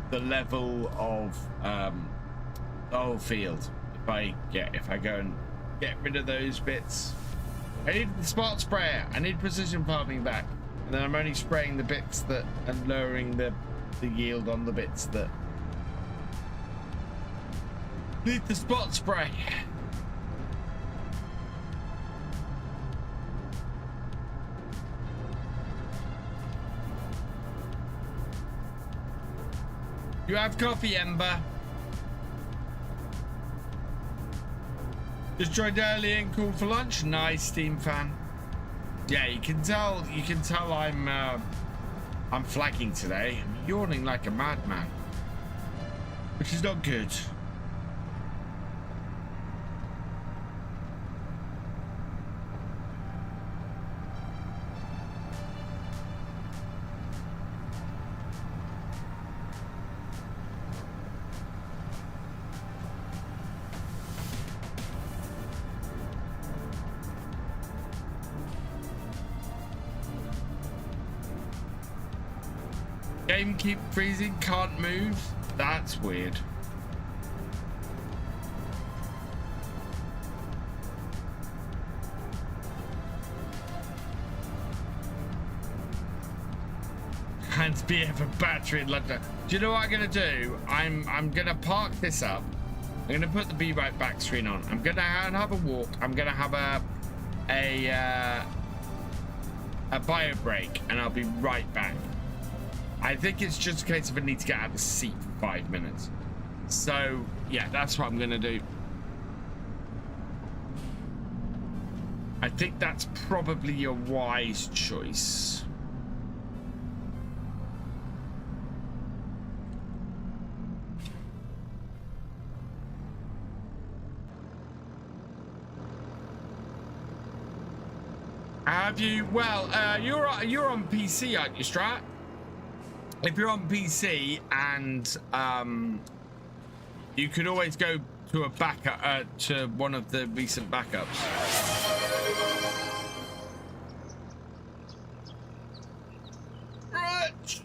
the level of the whole field if I go and get rid of those bits. I need the spot sprayer. I need precision farming back, and then I'm only spraying the bits that and lowering the yield on the bits that need the spot spray. You have coffee, Ember? Just joined early and called for lunch. Nice, Steam fan. Yeah, you can tell I'm flagging today. I'm yawning like a madman, which is not good. Game keep freezing, can't move. That's weird. And BF a battery in London. Do you know what I'm gonna do? I'm gonna park this up. I'm gonna put the Be Right Back screen on. I'm gonna have a walk. I'm gonna have a bio break, and I'll be right back. I think it's just a case of I need to get out of the seat for 5 minutes. So, yeah, that's what I'm going to do. I think that's probably a wise choice. Have you? Well, you're on PC, aren't you, Strat? If you're on PC and you could always go to a backup to one of the recent backups. Right.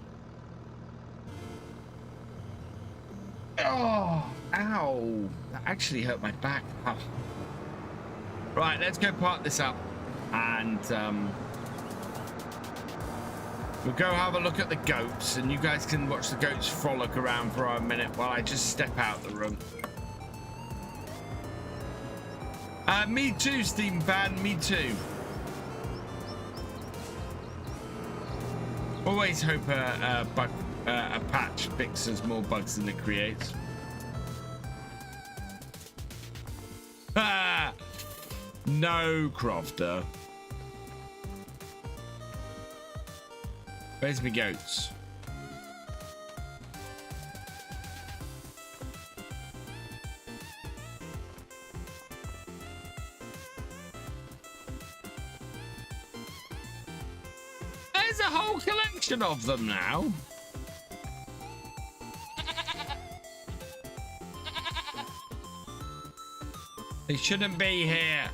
Oh, ow! That actually hurt my back. Ow. Right, let's go park this up and. We'll go have a look at the goats, and you guys can watch the goats frolic around for a minute while I just step out the room. Me too, Steam fan, me too. Always hope a patch fixes more bugs than it creates. Ah, no, Crofter. Where's my goats? There's a whole collection of them now. They shouldn't be here.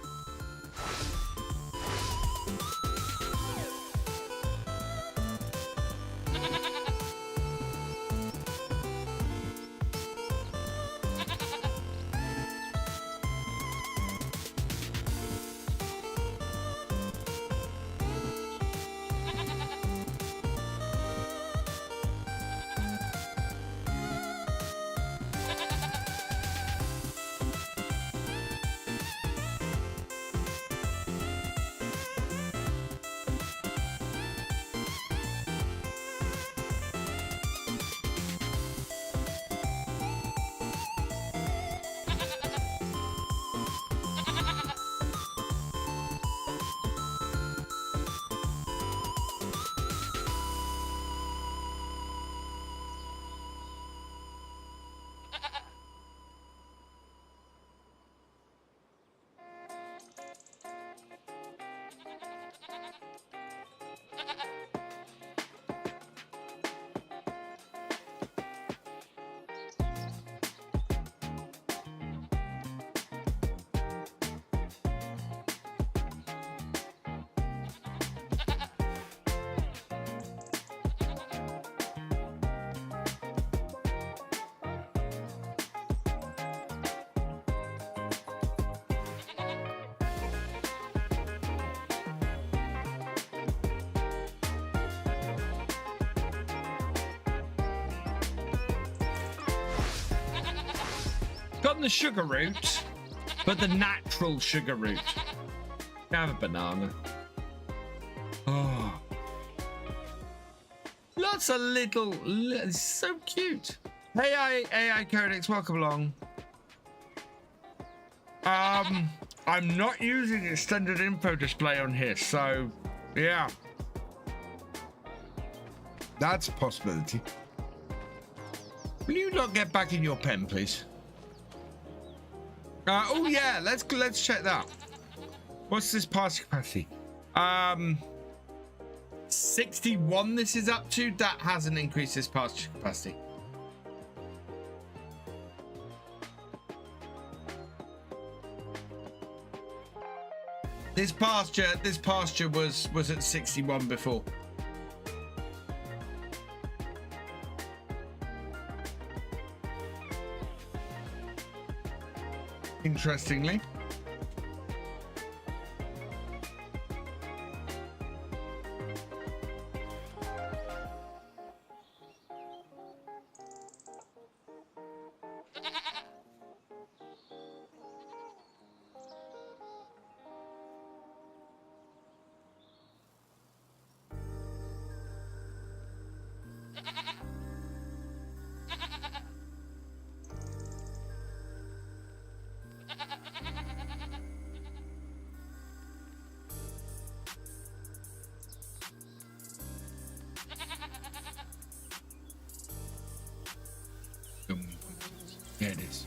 Got the sugar root, but the natural sugar root. Have a banana. Oh, lots of little, it's so cute. Hey, AI Codex, welcome along. I'm not using extended info display on here, so yeah, that's a possibility. Will you not get back in your pen, please? Oh yeah, let's check that. What's this pasture capacity? 61 this is up to. That hasn't increased this pasture capacity. This pasture was at 61 before. Interestingly. Yeah, it is.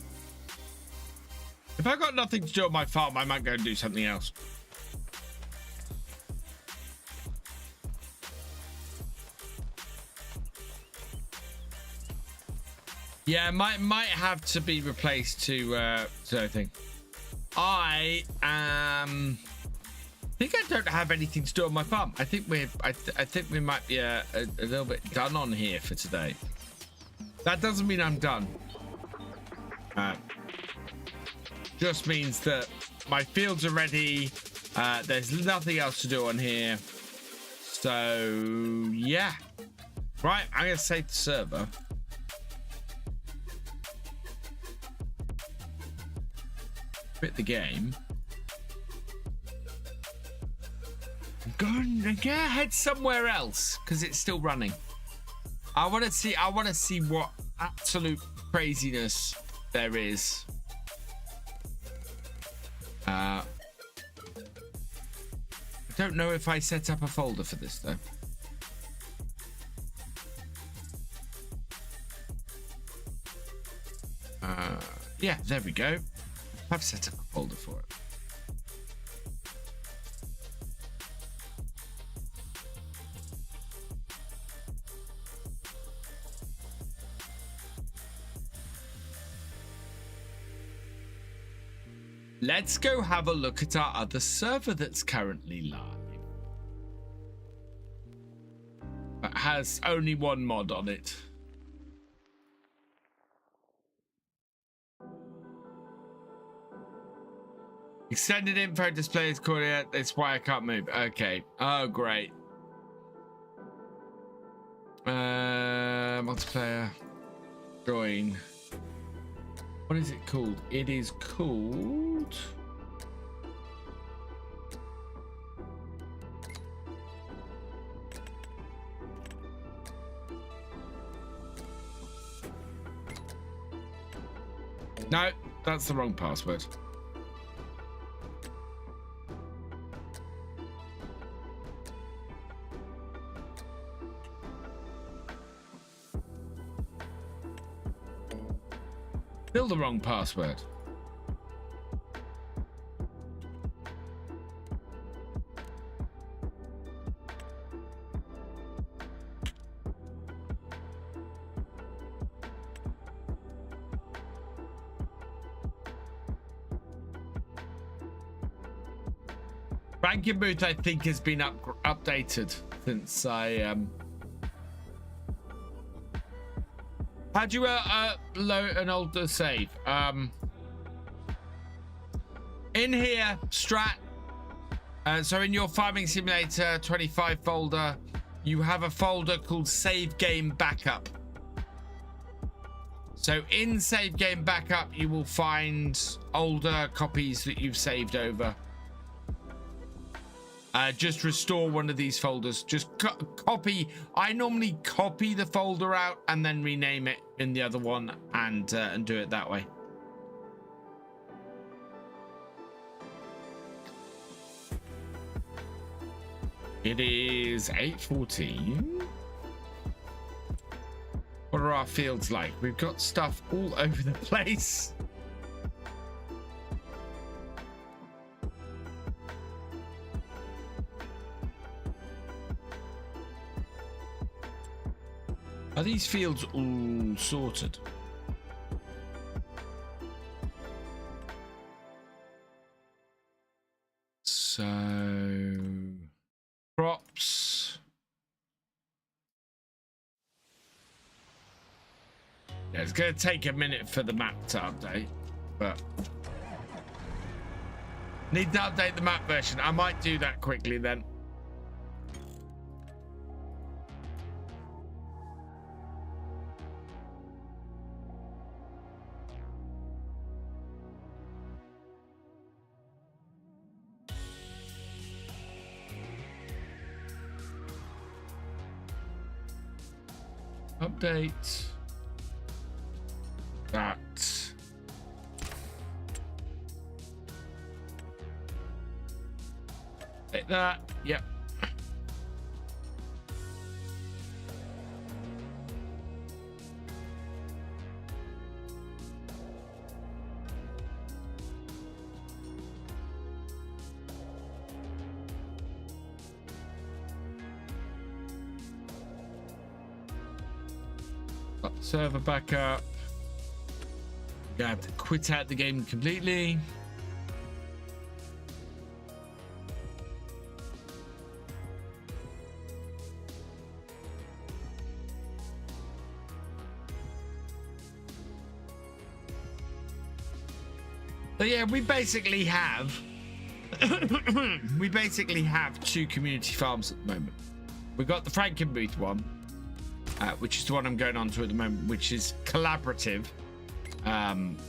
If I got nothing to do on my farm, I might go and do something else. Yeah, might have to be replaced to I think. I think I don't have anything to do on my farm. I think I think we might be a little bit done on here for today. That doesn't mean I'm done. Just means that my fields are ready. There's nothing else to do on here. So yeah. Right, I'm gonna save the server. Quit the game. Go and head somewhere else because it's still running. I want to see what absolute craziness there is. I don't know if I set up a folder for this though. Yeah, there we go. I've set up a folder for it. Let's go have a look at our other server that's currently live. That has only one mod on it. Extended info display is called it. That's why I can't move. Okay. Oh, great. Multiplayer. Join. What is it called? It is called... No, that's the wrong password. Still the wrong password. Ranking booth, I think, has been updated since I How do you load an older save? In here, strat. So in your Farming Simulator 25 folder, you have a folder called Save Game Backup. So in Save Game Backup, you will find older copies that you've saved over. Just restore one of these folders. Just copy. I normally copy the folder out and then rename it in the other one and do it that way. It is 8:14. What are our fields like? We've got stuff all over the place. Are these fields all sorted? So, crops. Yeah, it's going to take a minute for the map to update, but need to update the map version. I might do that quickly then. Update that. Take that. Yep. Server backup. You have to quit out the game completely. So yeah, we basically have two community farms at the moment. We've got the Frankenbooth one, which is the one I'm going on to at the moment, which is collaborative,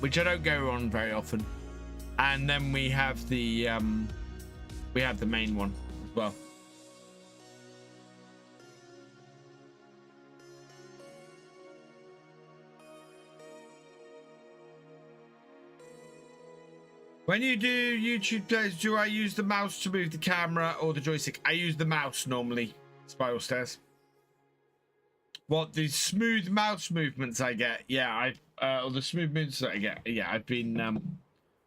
which I don't go on very often. And then we have the main one as well. When you do YouTube plays, do I use the mouse to move the camera or the joystick? I use the mouse normally. Spiral Stairs. What, the smooth mouse movements I get? Yeah, or the smooth movements that I get. Yeah, I've been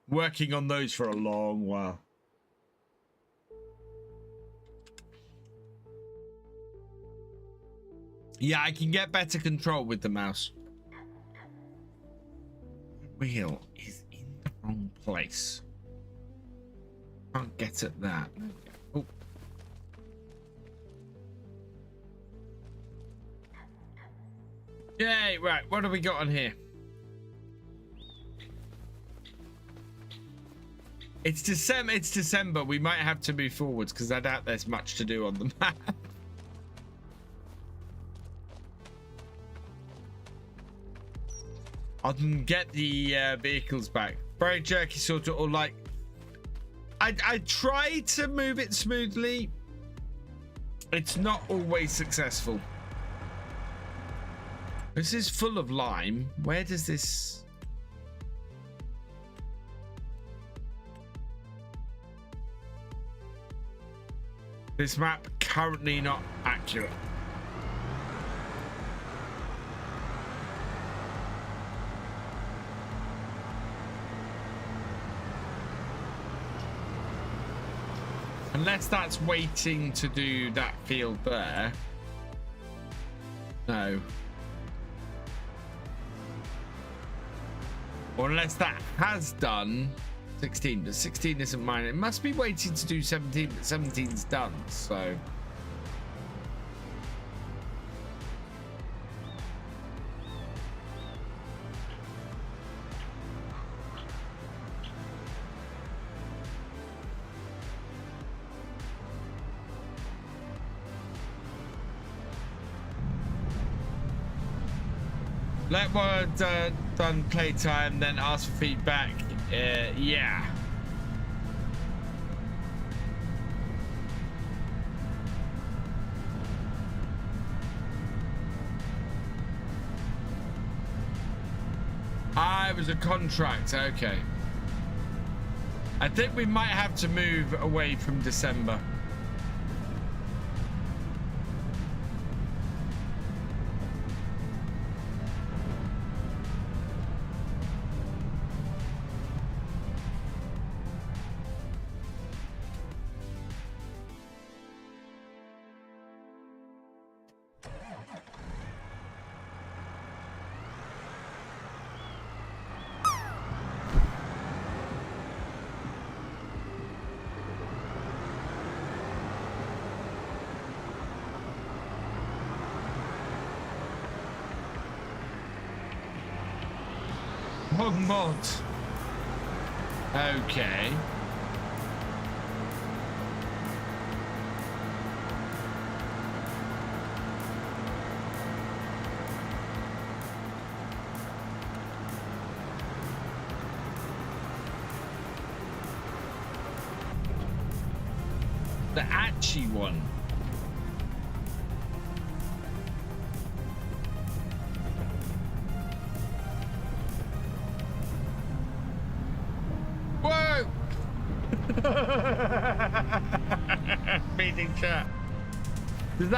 working on those for a long while. Yeah, I can get better control with the mouse. The wheel is in the wrong place. Can't get at that. Oh. Yay, right, what have we got on here? It's December. We might have to move forwards because I doubt there's much to do on the map. I can get the vehicles back. Very jerky sort of, or like I try to move it smoothly. It's not always successful. This is full of lime. Where does this... This map currently not accurate. Unless that's waiting to do that field there. No. Or unless that has done 16, but 16 isn't mine. It must be waiting to do 17, but 17's done, so. Let word done playtime, then ask for feedback. Yeah. It was a contract. Okay. I think we might have to move away from December. Wrong mod. Okay. The Achi one. Meeting chat. Does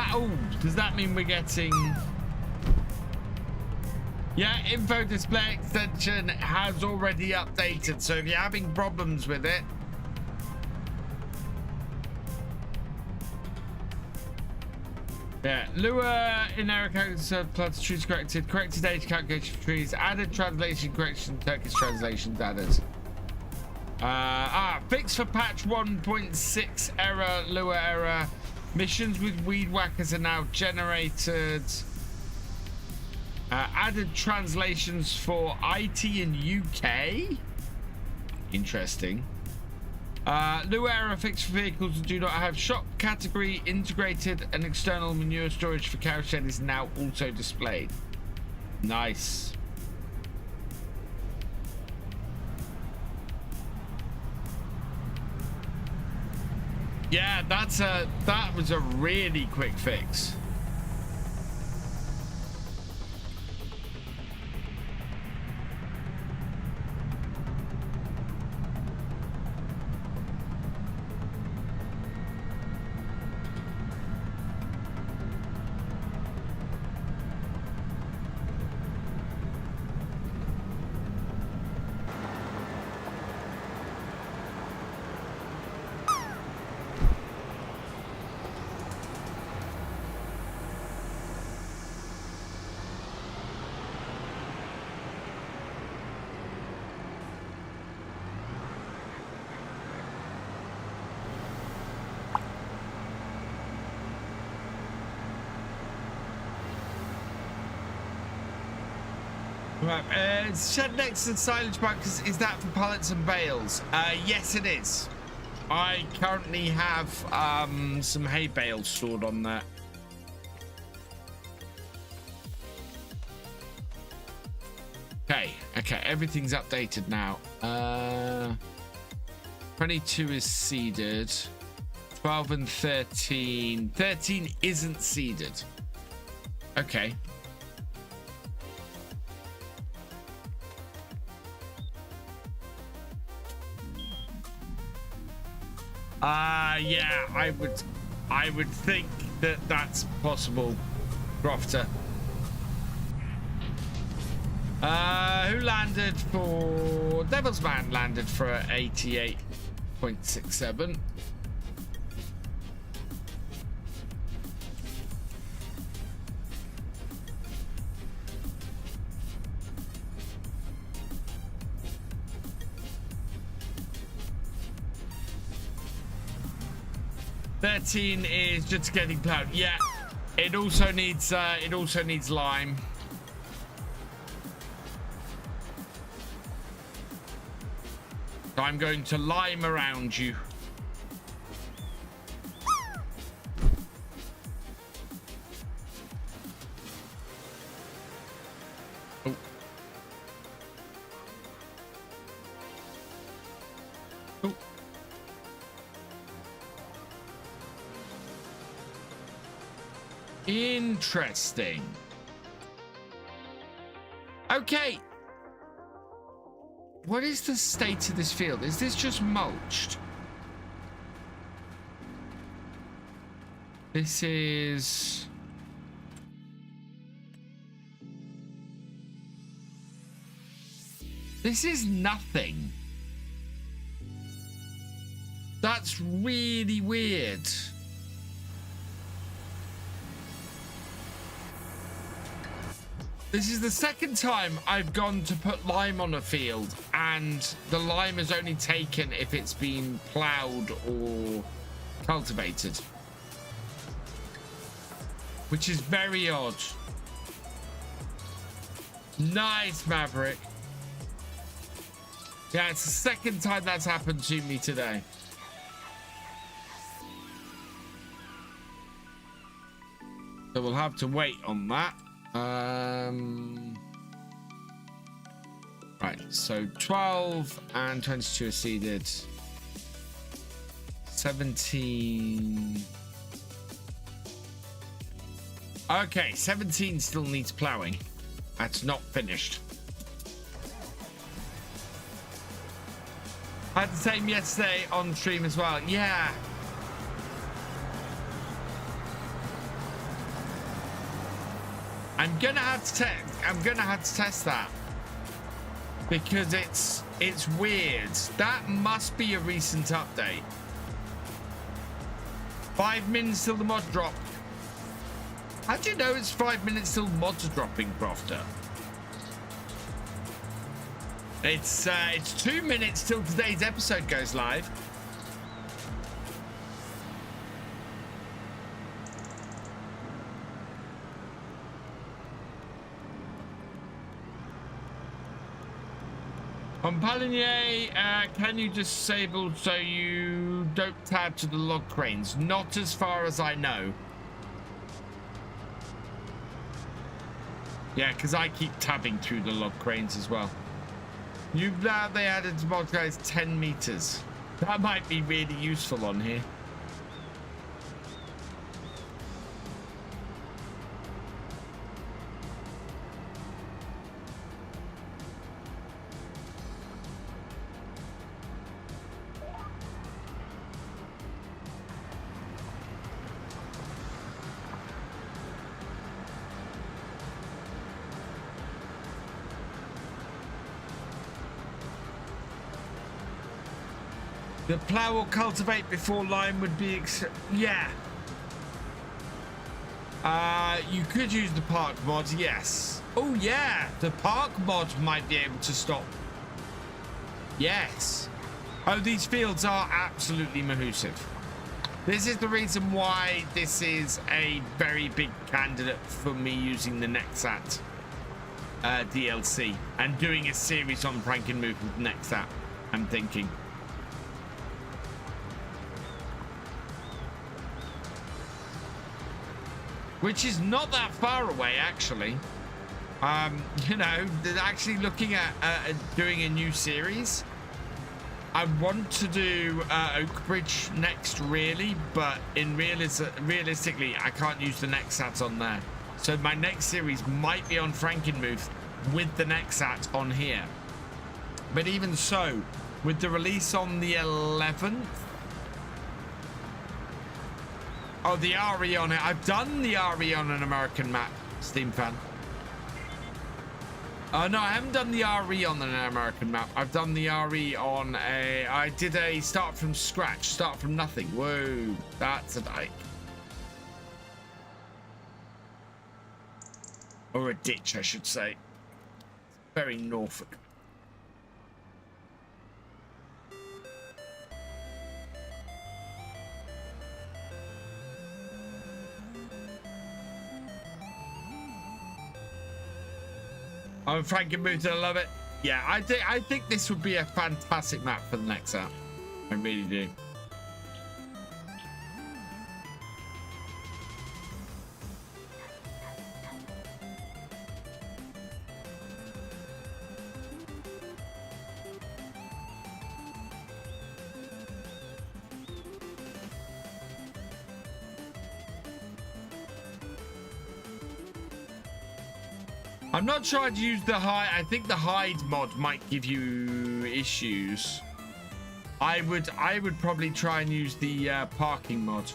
that mean we're getting... Yeah, info display extension has already updated, so if you're having problems with it, yeah, lure in ArkAngil plus trees corrected age calculation for trees, added translation correction, Turkish translations added. Fix for patch 1.6 error, lure error. Missions with weed whackers are now generated. Added translations for IT and UK. Interesting. Lure error fix for vehicles that do not have shop category integrated, and external manure storage for cow shed is now also displayed. Nice. Yeah, that was a really quick fix. Right, shed next to the silage buckets, is that for pallets and bales? Yes, it is. I currently have some hay bales stored on there. Okay, everything's updated now. 22 is seeded. 12 and 13. 13 isn't seeded. Okay. Yeah, I would think that that's possible, Crofter. Who landed for... Devil's Man landed for 88.67. $13 is just getting plowed. Yeah, it also needs lime. So I'm going to lime around you. Oh. Oh. Interesting. Okay. What is the state of this field? Is this just mulched? This is... This is nothing. That's really weird. This is the second time I've gone to put lime on a field and the lime is only taken if it's been ploughed or cultivated. Which is very odd. Nice, Maverick. Yeah, it's the second time that's happened to me today. So we'll have to wait on that. Right, so 12 and 22 are seeded. 17. Okay, 17 still needs ploughing. That's not finished. I had the same yesterday on stream as well. Yeah. I'm gonna have to test that because it's weird. That must be a recent update. 5 minutes till the mod drop. How do you know it's 5 minutes till mods are dropping, Crofter? It's 2 minutes till today's episode goes live. On Palinier, can you disable so you don't tab to the log cranes? Not as far as I know. Yeah, because I keep tabbing through the log cranes as well. You glad they added to mod guys 10 meters? That might be really useful on here. The plough or cultivate before lime would be... Yeah. You could use the park mod, yes. Oh, yeah. The park mod might be able to stop. Yes. Oh, these fields are absolutely mahoosive. This is the reason why this is a very big candidate for me using the Nexat. DLC and doing a series on Frankenmuth with the next app, I'm thinking. Which is not that far away, actually. You know, actually looking at doing a new series. I want to do Oakbridge next, really, but realistically, I can't use the Nexat on there. So my next series might be on Frankenmuth with the Nexat on here. But even so, with the release on the 11th, oh, the RE on it. I've done the RE on an American map, Steam fan. Oh, no, I haven't done the RE on an American map. I've done the RE on I did a start from scratch, start from nothing. Whoa, that's a dike. Or a ditch, I should say. Very Norfolk. Oh, Frankenmuth, I love it. Yeah, I think this would be a fantastic map for the next app. I really do. I'm not sure I'd use the hide. I think the hide mod might give you issues. I would probably try and use the parking mod.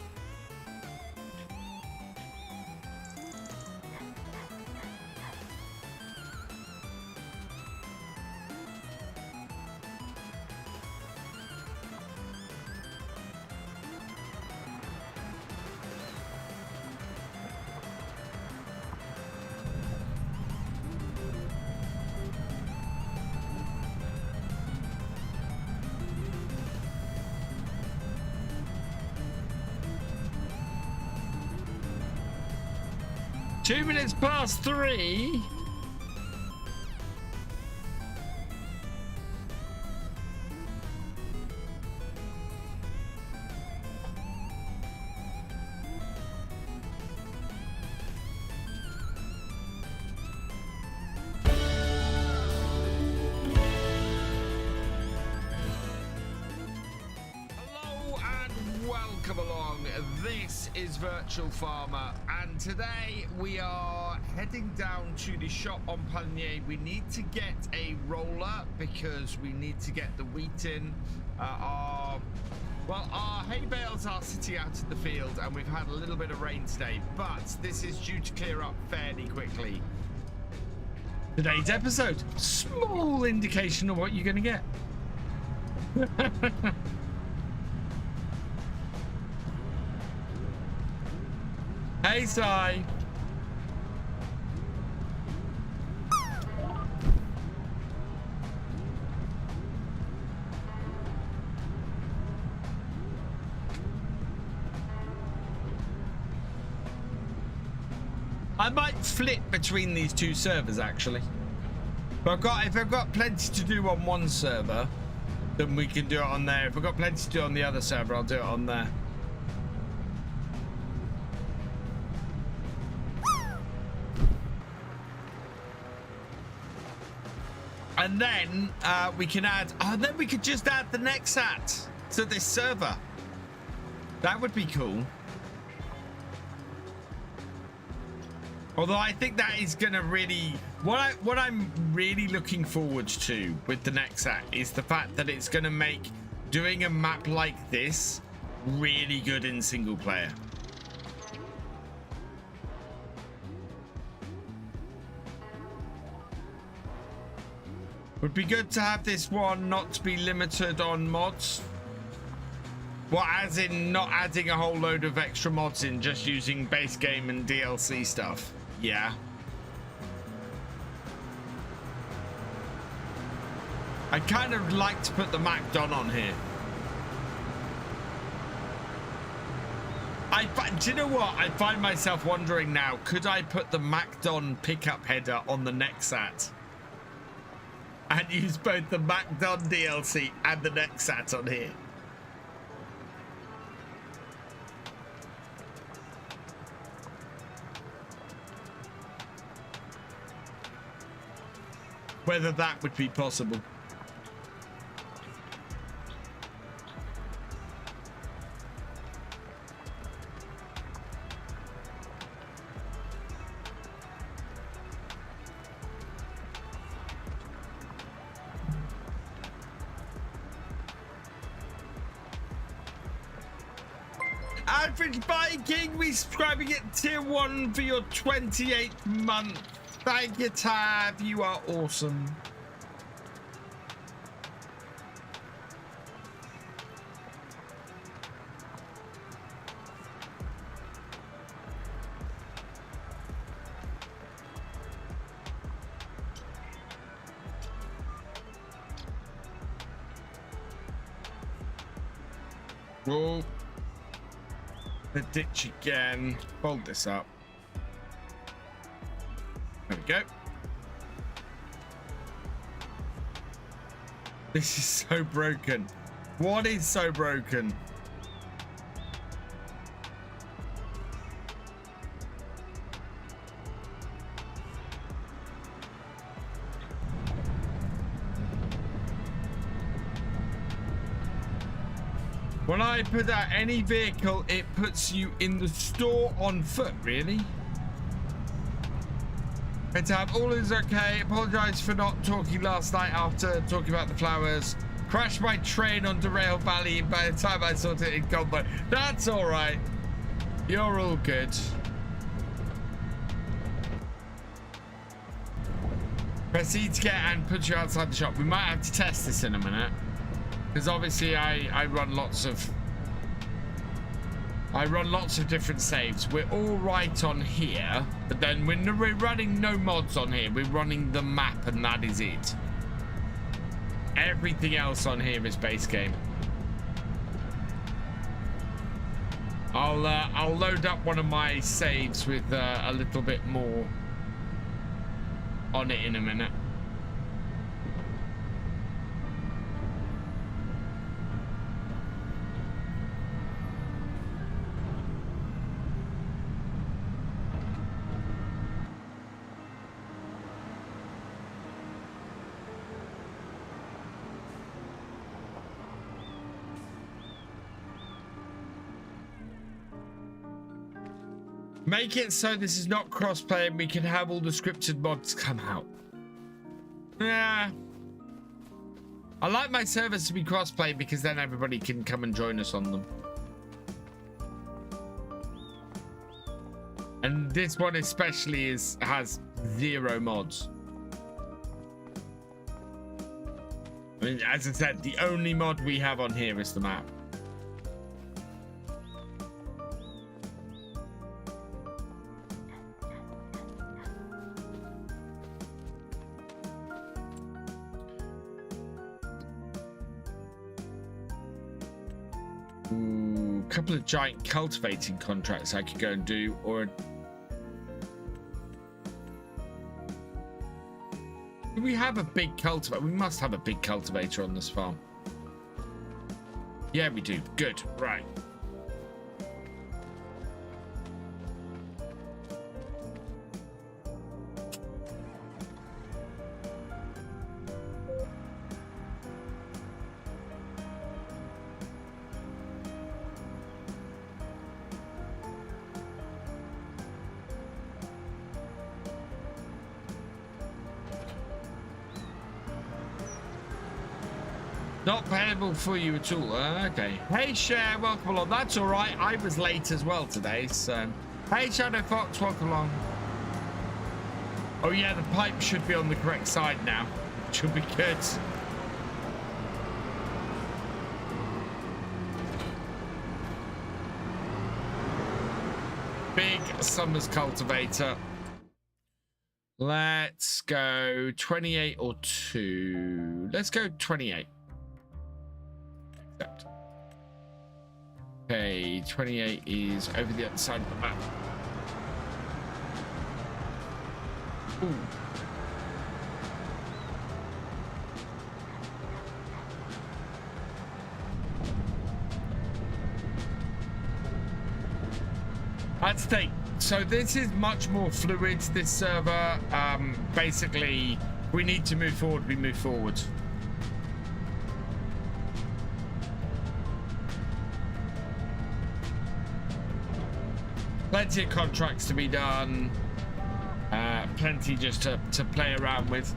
Two minutes past 3. Virtual Farmer, and today we are heading down to the shop on Palnier. We need to get a roller because we need to get the wheat in. Our hay bales are sitting out in the field and we've had a little bit of rain today, but this is due to clear up fairly quickly. Today's episode, small indication of what you're going to get. Hey, Sai. I might flip between these two servers, actually. But if I've got plenty to do on one server, then we can do it on there. If I've got plenty to do on the other server, I'll do it on there. And then we can add, then we could just add the Nexat to this server. That would be cool. Although I think that is going to really, what I'm really looking forward to with the Nexat is the fact that it's going to make doing a map like this really good in single player. Would be good to have this one not to be limited on mods. Well, as in not adding a whole load of extra mods in, just using base game and DLC stuff. Yeah. I kind of like to put the Macdon on here. Do you know what? I find myself wondering now, could I put the Macdon pickup header on the Nexat? And use both the Macdon DLC and the Nexat on here? Whether that would be possible. Average Viking, we subscribing at tier 1 for your 28th month. Thank you, Tab. You are awesome. Whoa. The ditch again. Fold this up. There we go. This is so broken. What is so broken? When I put out any vehicle, it puts you in the store on foot, really? Tab, all is okay. Apologize for not talking last night after talking about the flowers. Crashed my train on Derail Valley, and by the time I sorted it in combo. That's all right. You're all good. Press E to get and put you outside the shop. We might have to test this in a minute. Because obviously I run lots of different saves. We're all right on here, but then we're running no mods on here. We're running the map, and that is it. Everything else on here is base game. I'll load up one of my saves with a little bit more on it in a minute. Make it so this is not crossplay and we can have all the scripted mods come out. Yeah. I like my servers to be crossplay because then everybody can come and join us on them. And this one especially has 0 mods. I mean, as I said, the only mod we have on here is the map. Couple of giant cultivating contracts I could go and do, or do we have a big cultivator? We must have a big cultivator on this farm. Yeah, we do. Good. Right. Not payable for you at all. Okay. Hey, Cher, welcome along. That's all right. I was late as well today, so. Hey, Shadow Fox, welcome along. Oh, yeah, the pipe should be on the correct side now. Should be good. Big Summers cultivator. Let's go 28 or 2. Let's go 28. Okay, 28 is over the other side of the map. Ooh. Let's take. So this is much more fluid, this server. Basically, we need to move forward, we move forward. Plenty of contracts to be done. Plenty just to play around with.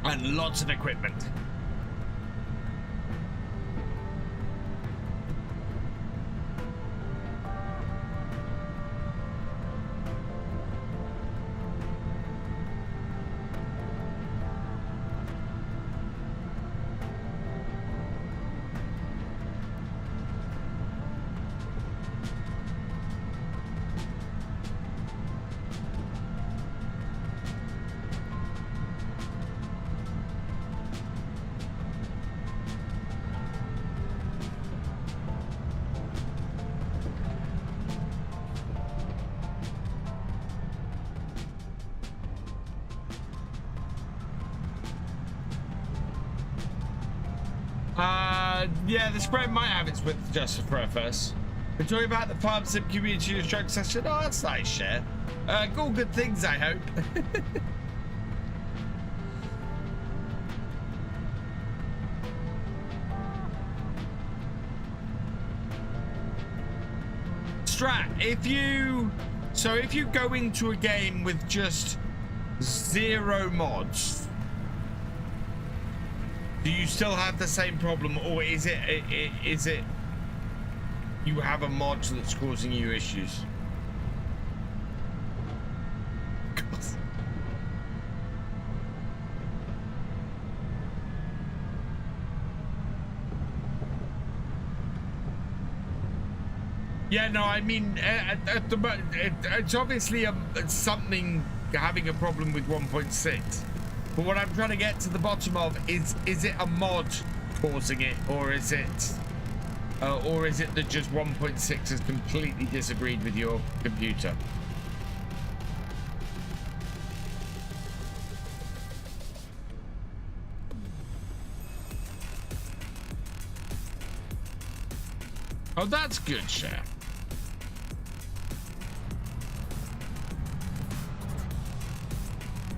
And lots of equipment. Yeah, the spread might have its width adjusted for FS. We're talking about the farm sim community instruction session. Oh, that's nice, share. All good things, I hope. Strat, if you go into a game with just 0 mods, do you still have the same problem, or is it you have a mod that's causing you issues? Yeah, no, I mean, at the moment, it's obviously something having a problem with 1.6. But what I'm trying to get to the bottom of is it a mod causing it, or is it that just 1.6 has completely disagreed with your computer? Oh, that's good, Chef.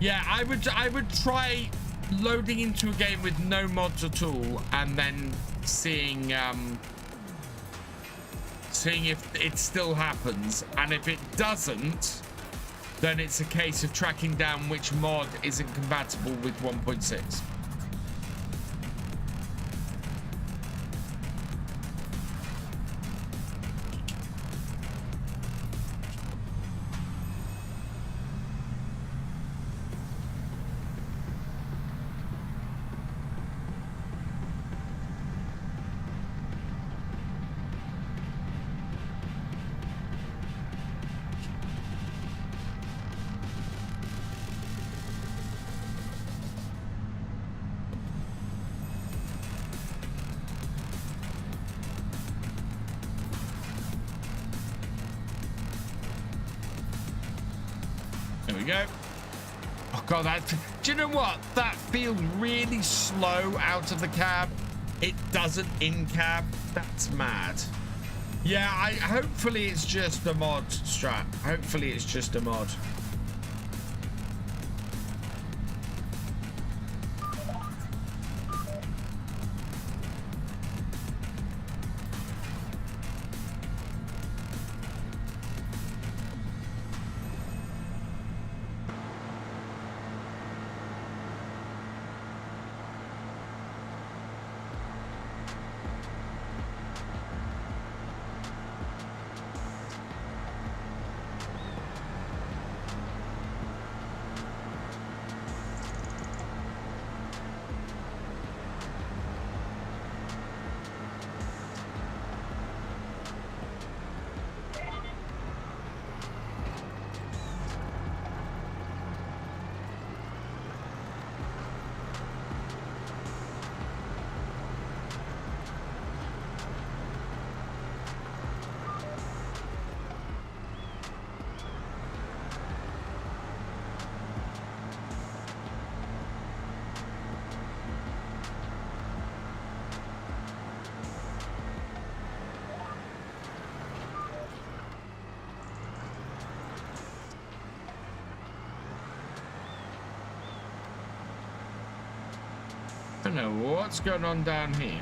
Yeah, I would try loading into a game with no mods at all, and then seeing if it still happens. And if it doesn't, then it's a case of tracking down which mod isn't compatible with 1.6. Go. Oh god, do you know what? That feels really slow out of the cab. It doesn't in cab. That's mad. Yeah, hopefully it's just a mod, Strat. Hopefully it's just a mod. don't know what's going on down here.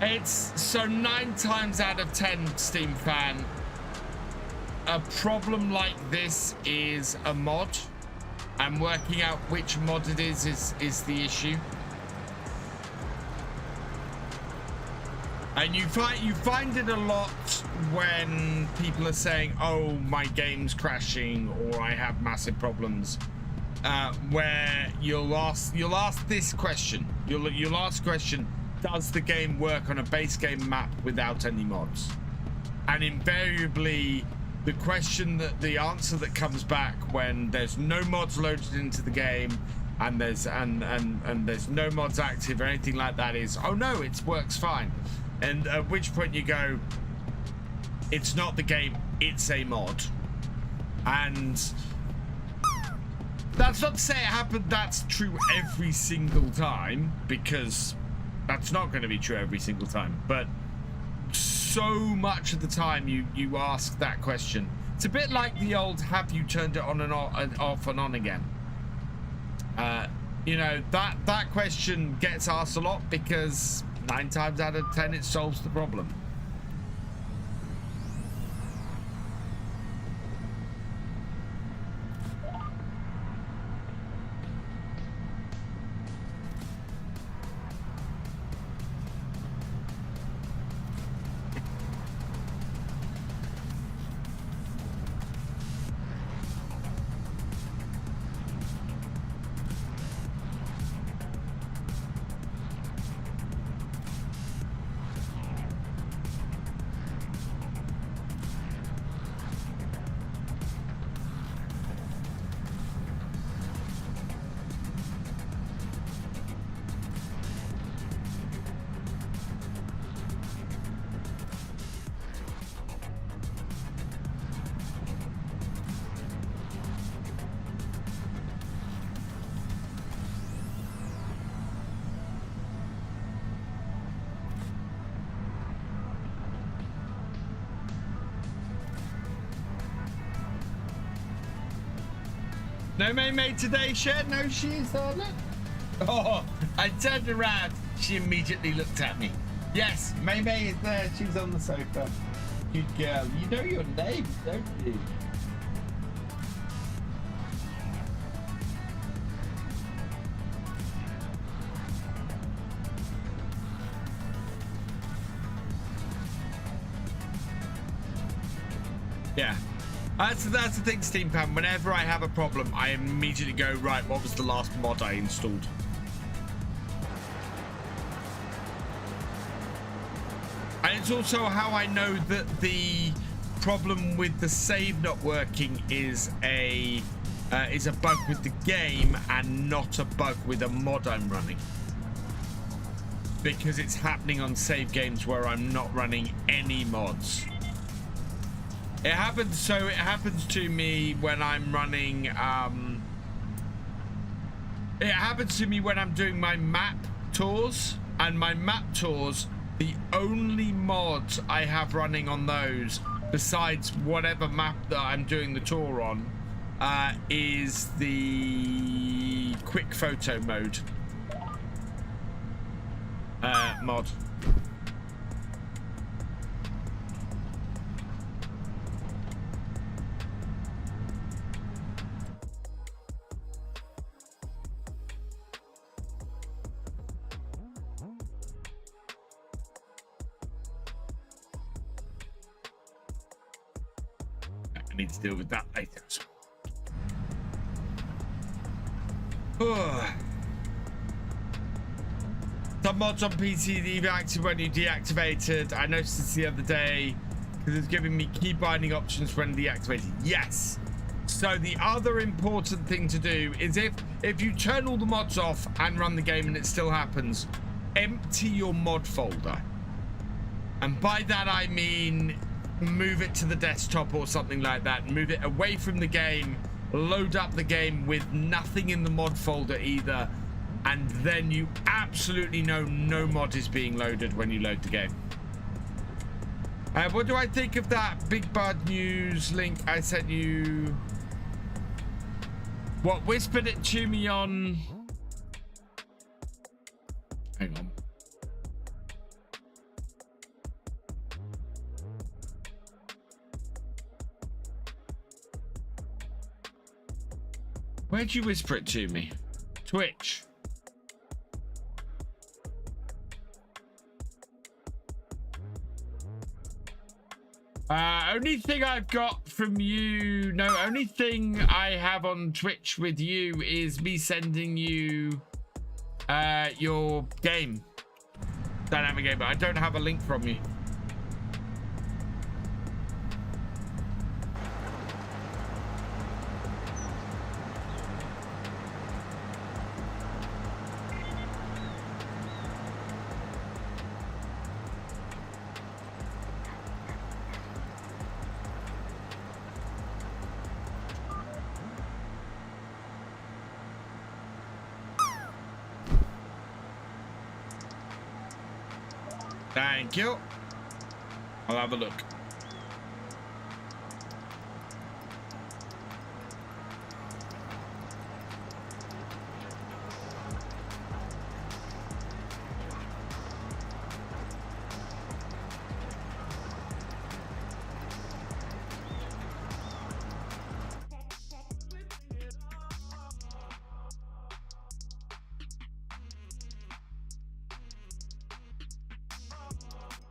It's so 9 times out of 10, Steam fan, a problem like this is a mod, and working out which mod it is the issue. And you find it a lot when people are saying, "Oh, my game's crashing," or "I have massive problems," where you'll ask this question. You'll ask question. Does the game work on a base game map without any mods? And invariably, the answer that comes back when there's no mods loaded into the game and there's no mods active or anything like that is, oh no, it works fine. And at which point you go, it's not the game, it's a mod. And that's not to say that's true every single time, because that's not going to be true every single time, but so much of the time you ask that question. It's a bit like the old "have you turned it on and off and on again?" You know, that question gets asked a lot because 9 times out of 10 it solves the problem. No May today, Shed? No, she's on it. Oh, I turned around. She immediately looked at me. Yes, May is there. She's on the sofa. Good girl. You know your name, don't you? Yeah. That's the thing, Steam Pan. Whenever I have a problem, I immediately go, right, what was the last mod I installed? And it's also how I know that the problem with the save not working is a bug with the game and not a bug with a mod I'm running. Because it's happening on save games where I'm not running any mods. It happens to me when I'm running it happens to me when I'm doing my map tours, and my map tours, the only mods I have running on those besides whatever map that I'm doing the tour on is the quick photo mode mod. Need to deal with that later. Some mods on PC leave active when you deactivated. I noticed this the other day because it's giving me key binding options when deactivated. Yes. So the other important thing to do is if you turn all the mods off and run the game and it still happens, empty your mod folder. And by that I mean move it to the desktop or something like that. Move it away from the game, load up the game with nothing in the mod folder either, and then you absolutely know no mod is being loaded when you load the game. What do I think of that Big Bud News link I sent you? What, whispered it to me on... Hang on. Where'd you whisper it to me? Twitch. Only thing I've got from you, no, only thing I have on Twitch with you is me sending you your game, Dynamic Gamer. I don't have a link from you. Thank you. I'll have a look.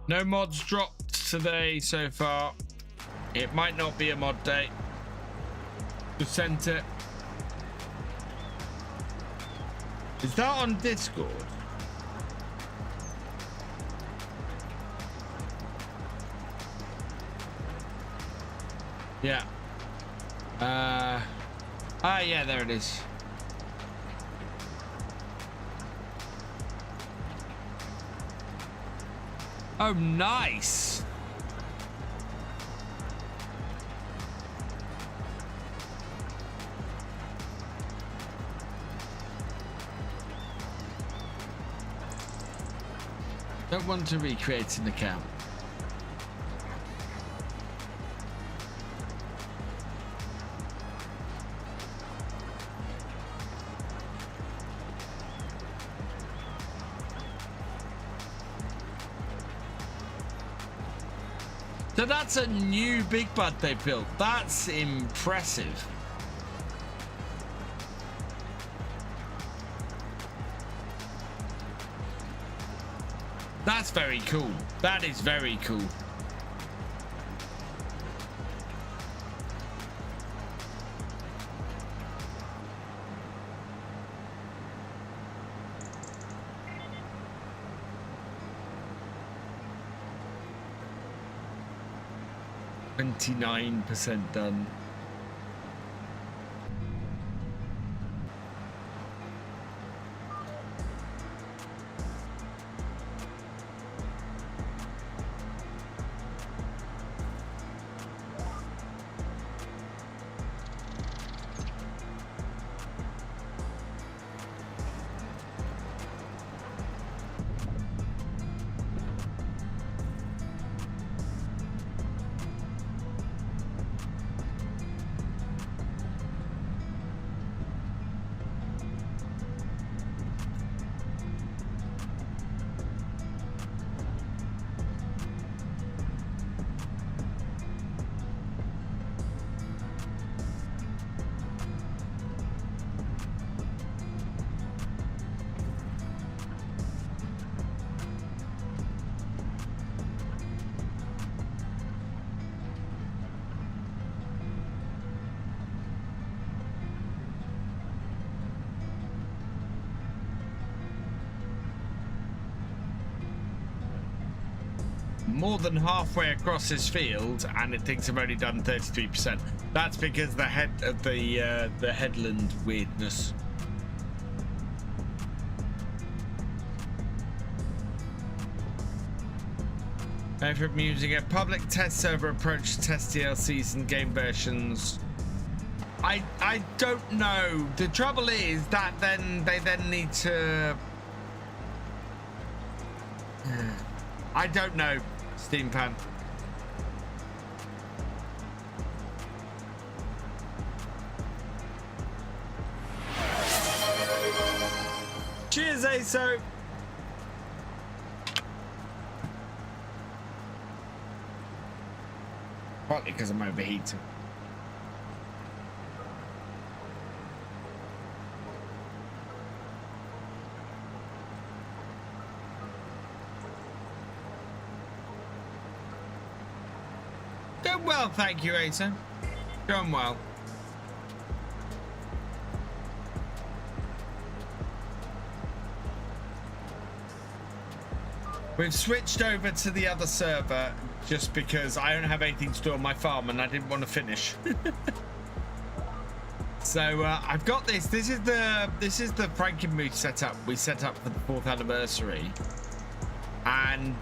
No mods dropped today so far. It might not be a mod day. Just sent it. Is that on Discord? Yeah. Yeah, there it is. Oh, nice. Don't want to recreate an account. So that's a new Big Bud they built. That's impressive. That's very cool. That is very cool. %29 done. More than halfway across this field, and it thinks I've only done 33%. That's because the headland weirdness. From using a public test server approach to test DLCs and game versions. I don't know. The trouble is that then they need to. I don't know, Steam Pan. Cheers, ASO. Partly because I'm overheating. Going well, thank you, Asa. Going well. We've switched over to the other server just because I don't have anything to do on my farm and I didn't want to finish. So I've got this. This is the Frankenmuth setup we set up for the 4th anniversary. And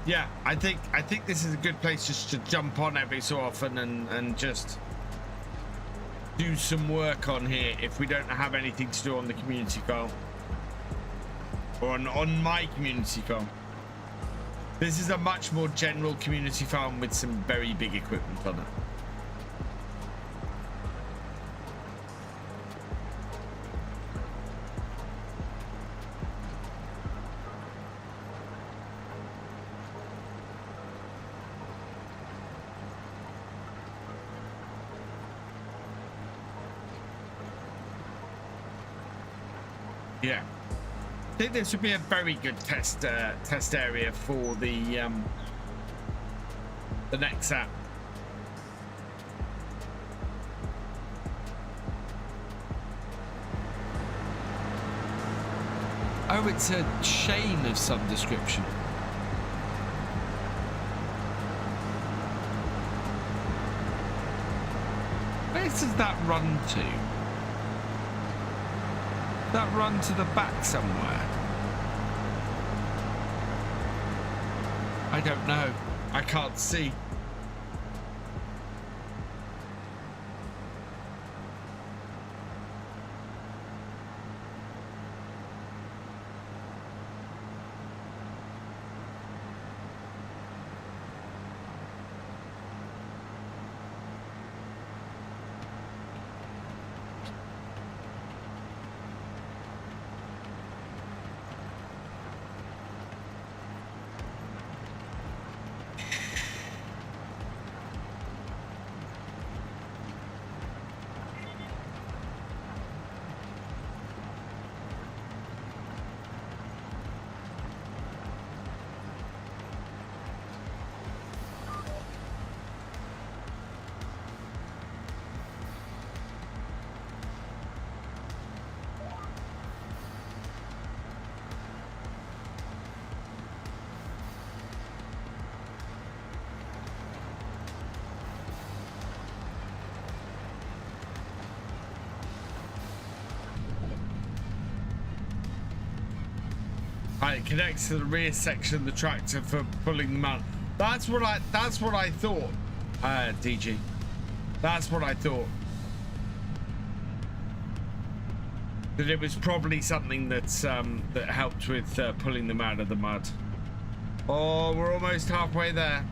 yeah, I think this is a good place just to jump on every so often and just do some work on here if we don't have anything to do on the community farm or on my community farm. This is a much more general community farm with some very big equipment on it. Yeah, I think this would be a very good test area for the next app. Oh, it's a chain of some description. Where does that run to? That run to the back somewhere? I don't know. I can't see. It connects to the rear section of the tractor for pulling them out. That's what I thought, DG. That's what I thought. That it was probably something that's that helped with pulling them out of the mud. Oh, we're almost halfway there.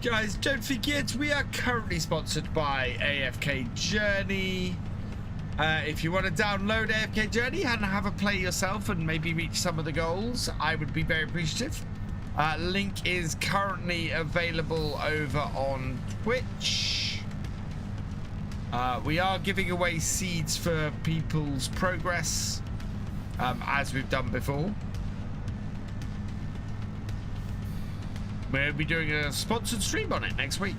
Guys, don't forget we are currently sponsored by AFK Journey. If you want to download AFK Journey and have a play yourself and maybe reach some of the goals, I would be very appreciative. Link is currently available over on Twitch. We are giving away seeds for people's progress, as we've done before. We'll be doing a sponsored stream on it next week.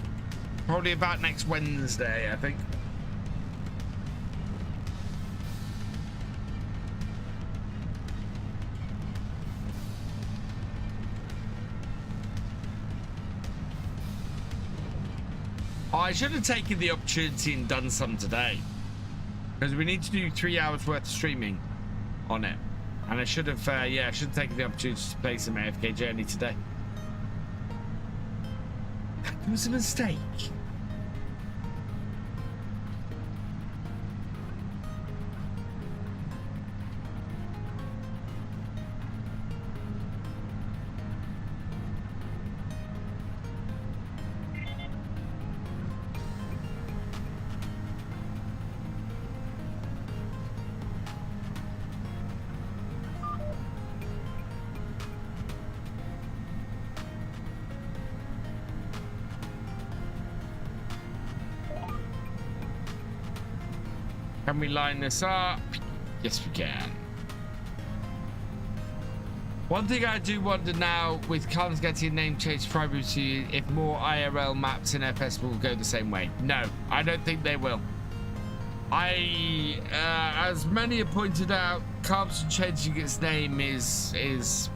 Probably about next Wednesday, I think. I should have taken the opportunity and done some today. Because we need to do 3 hours worth of streaming on it. And I should have, yeah, I should have taken the opportunity to play some AFK Journey today. It was a mistake. Can we line this up? Yes, we can. One thing I do wonder now with Karl's getting a name change privacy, if more IRL maps in FS will go the same way. No, I don't think they will. As many have pointed out, Karl's changing its name is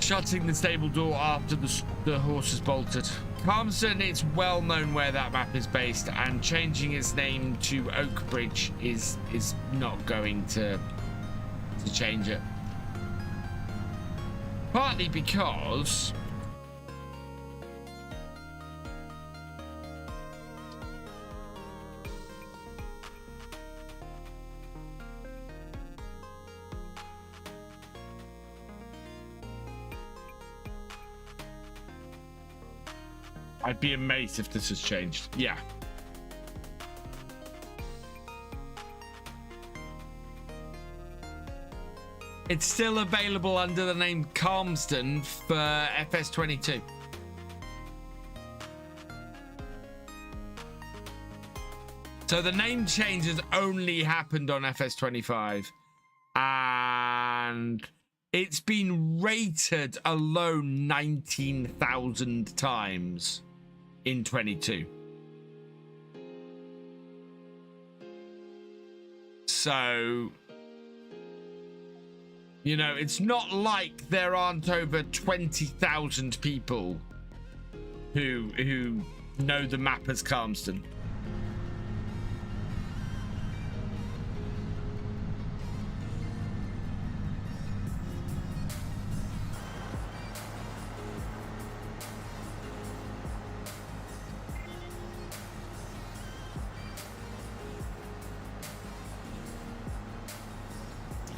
shutting the stable door after the horse is bolted. Carmston, it's well known where that map is based, and changing its name to Oakbridge is not going to change it. Partly because I'd be amazed if this has changed. Yeah. It's still available under the name Calmston for FS22. So the name change has only happened on FS25. And it's been rated alone 19,000 times in 22. So, you know, it's not like there aren't over 20,000 people who know the map as Calmston.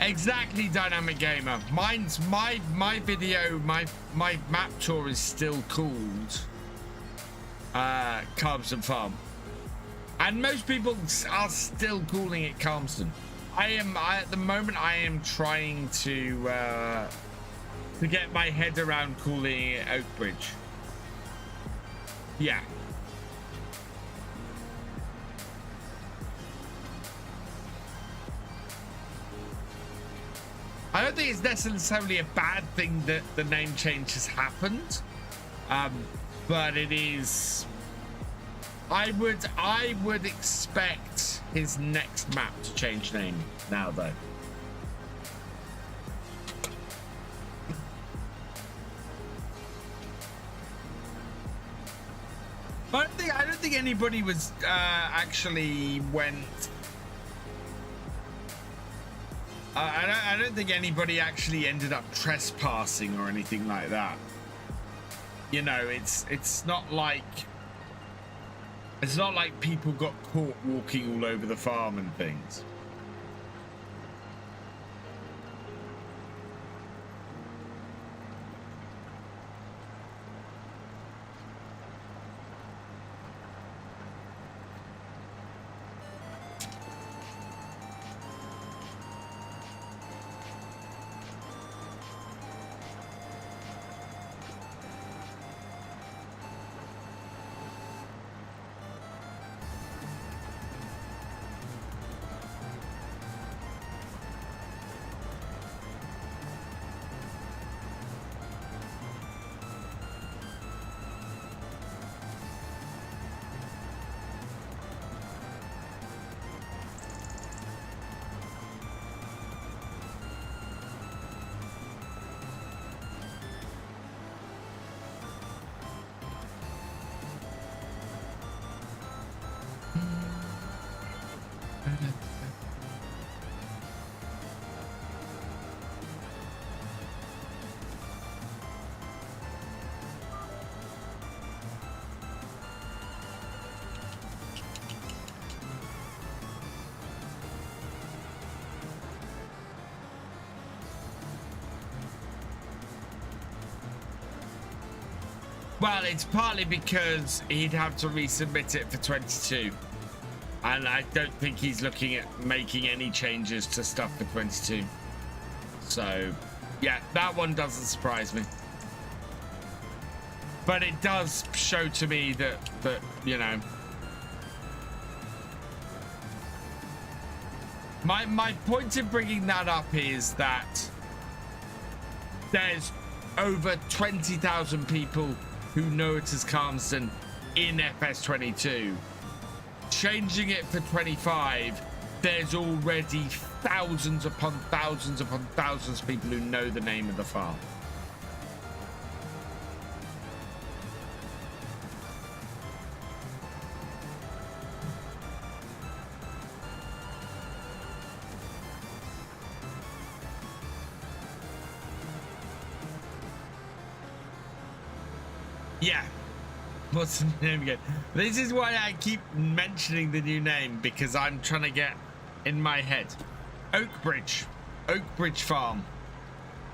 Exactly, Dynamic Gamer. Mine's my video, my map tour is still called Calmston Farm, and most people are still calling it Calmston. At the moment I am trying to get my head around calling it Oakbridge. Yeah. I don't think it's necessarily a bad thing that the name change has happened, but it is. I would expect his next map to change name now, though. I don't think anybody was actually went. I don't think anybody actually ended up trespassing or anything like that. You know, it's not like people got caught walking all over the farm and things. Well, it's partly because he'd have to resubmit it for 22. And I don't think he's looking at making any changes to stuff for 22. So, yeah, that one doesn't surprise me. But it does show to me that you know, my point in bringing that up is that there's over 20,000 people who know it as Calmsden in FS22. Changing it for 25, there's already thousands upon thousands upon thousands of people who know the name of the farm. Yeah. What's the name again? This is why I keep mentioning the new name, because I'm trying to get in my head. Oakbridge Farm.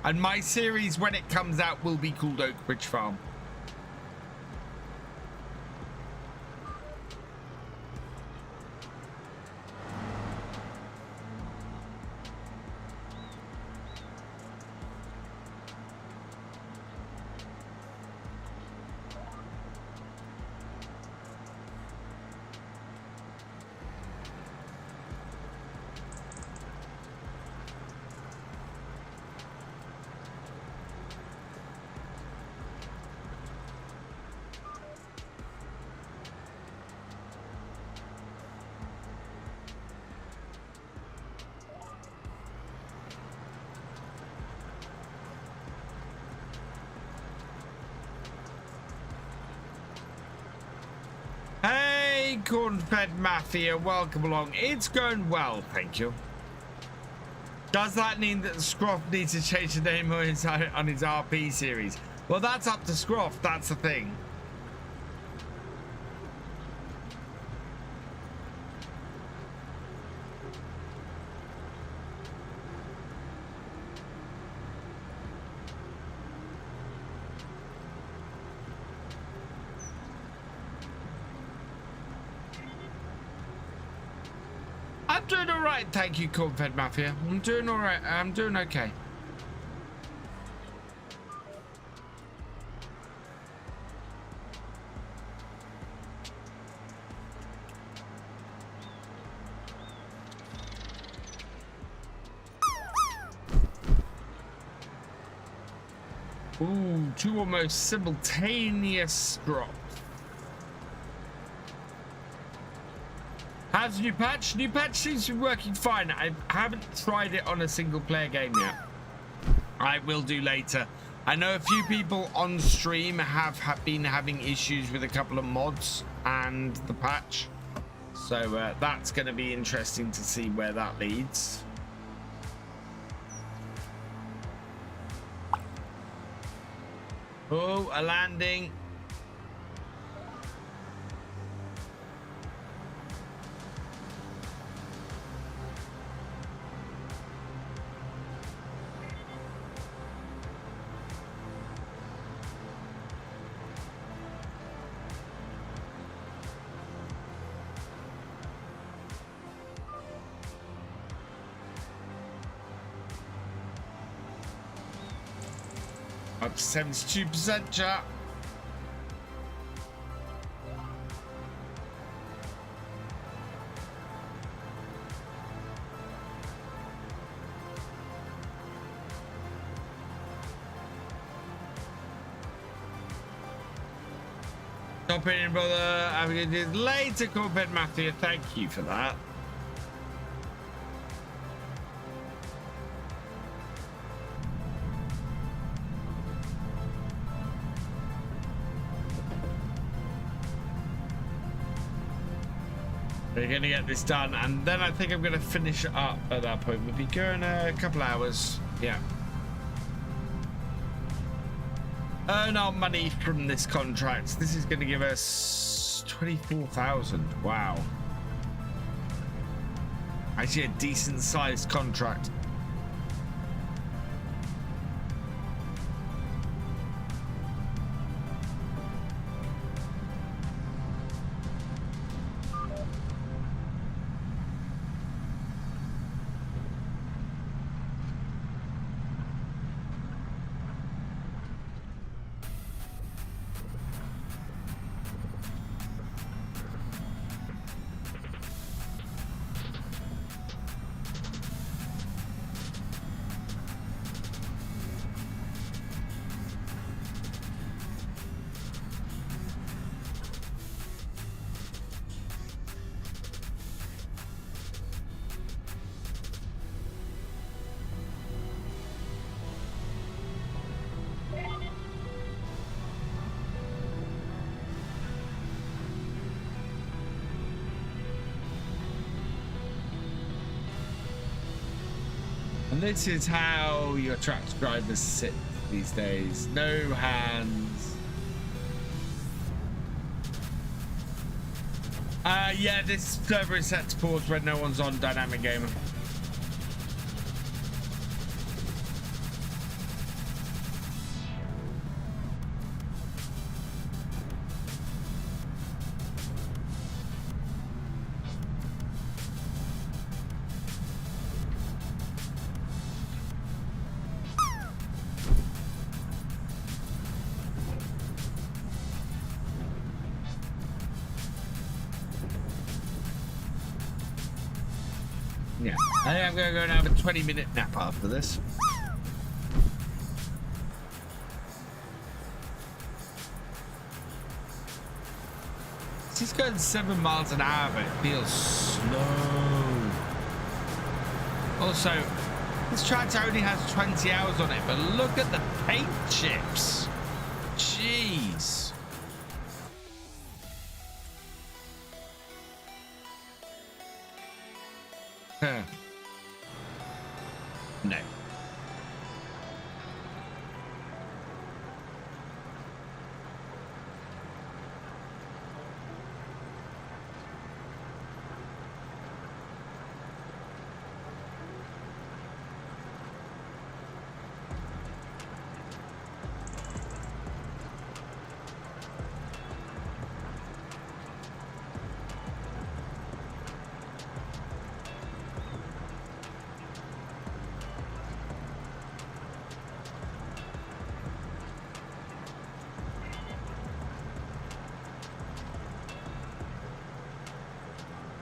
And my series, when it comes out, will be called Oakbridge Farm. Corn-fed Mafia, welcome along. It's going well, thank you. Does that mean that Scroff needs to change the name on his RP series? Well, that's up to Scroff, that's the thing. I'm doing all right, thank you, Corn-fed Mafia. I'm doing all right. I'm doing okay. Ooh, two almost simultaneous drops. How's the new patch? New patch seems to be working fine. I haven't tried it on a single player game yet. I will do later. I know a few people on stream have been having issues with a couple of mods and the patch. So that's going to be interesting to see where that leads. Oh, a landing. Up to 72%, chat. Stop in, brother. I'm going to do later, Corvette Mafia. Thank you for that. We're going to get this done, and then I think I'm going to finish it up at that point. We'll be going a couple hours. Yeah. Earn our money from this contract. This is going to give us 24,000. Wow. Actually, a decent sized contract. And this is how your tractor drivers sit these days. No hands. Yeah, this server is set to pause when no one's on Dynamic Gamer. Yeah, I think I'm going to go and have a 20-minute nap after this. She's going 7 miles an hour, but it feels slow. Also, this tractor only has 20 hours on it, but look at the paint chips. Jeez. Huh. No.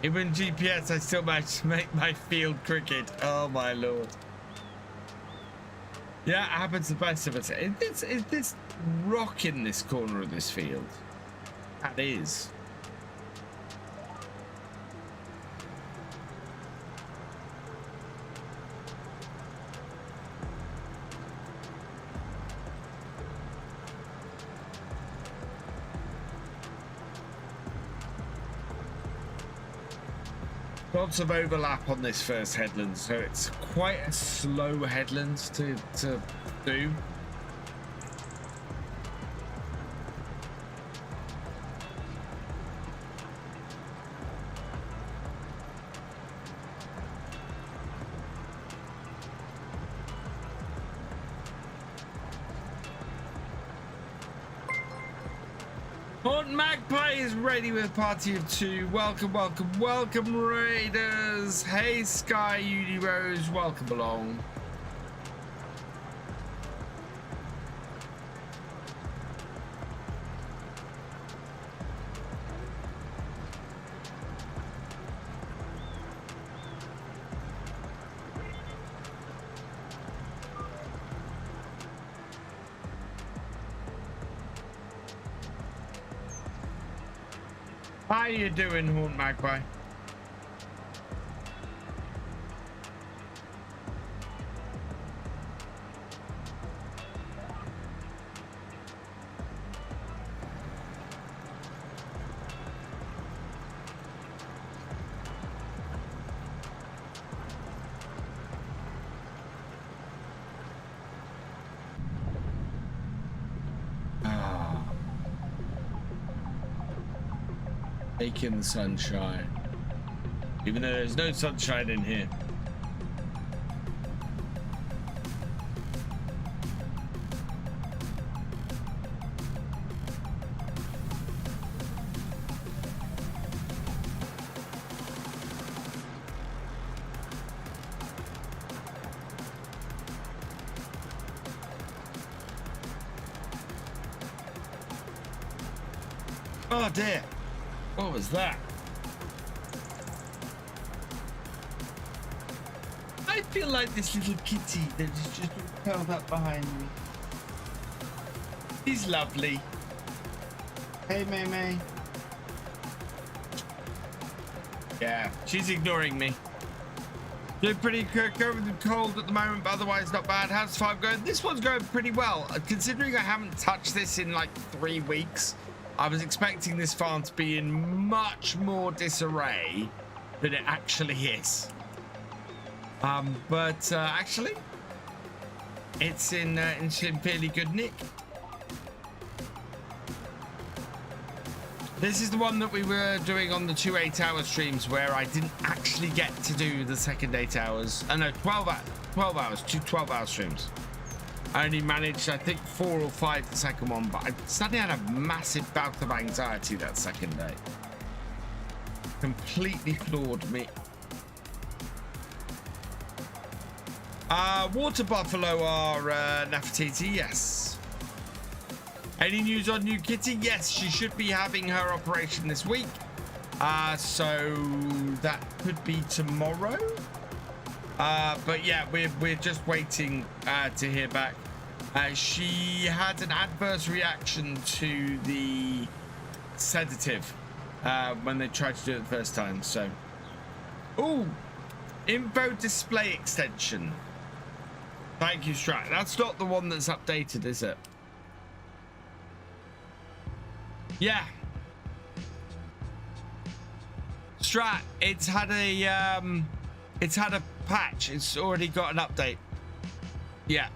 Even GPS, I still managed to make my field cricket. Oh my lord. Yeah, it happens to the best of us. Is this rock in this corner of this field? That is. Lots of overlap on this first headland, so it's quite a slow headland to do. Magpie is ready with a party of 2. Welcome, welcome, welcome, Raiders. Hey, Sky Uni Rose, welcome along. How you doing, Horn Magpie? Taking the sunshine. Even though there's no sunshine in here. Oh dear. What was that? I feel like this little kitty that is just curled up behind me. He's lovely. Hey, May May. Yeah, she's ignoring me. Doing pretty good, going with the cold at the moment, but otherwise not bad. How's 5 going? This one's going pretty well. Considering I haven't touched this in like 3 weeks, I was expecting this farm to be in much more disarray than it actually is. But actually, it's in fairly good nick. This is the one that we were doing on the 2 8-hour streams where I didn't actually get to do the second 8 hours. Oh no, 12 hours, 2 12-hour streams. I only managed, I think, 4 or 5 the second one, but I suddenly had a massive bout of anxiety that second day. Completely floored me. Water buffalo are Nefertiti, yes. Any news on new kitty? Yes, she should be having her operation this week. So that could be tomorrow. But yeah, we're just waiting to hear back. She had an adverse reaction to the sedative when they tried to do it the first time. So, ooh, info display extension. Thank you, Strat. That's not the one that's updated, is it? Yeah. Strat, it's had a patch. It's already got an update. Yeah.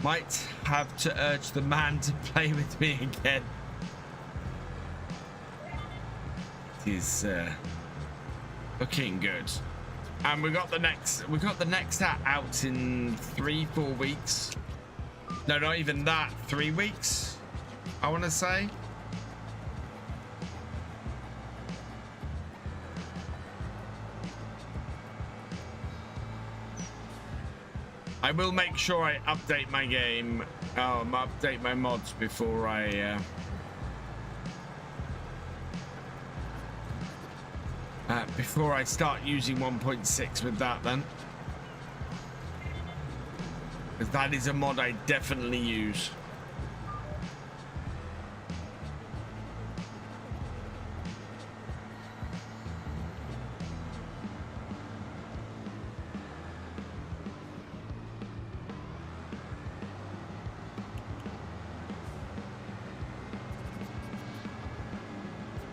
Might have to urge the man to play with me again. It is looking good. And we got the next hat out in 3-4 weeks. No, not even that. 3 weeks, I want to say. I will make sure I update my game, update my mods before I start using 1.6 with that then. Because that is a mod I definitely use.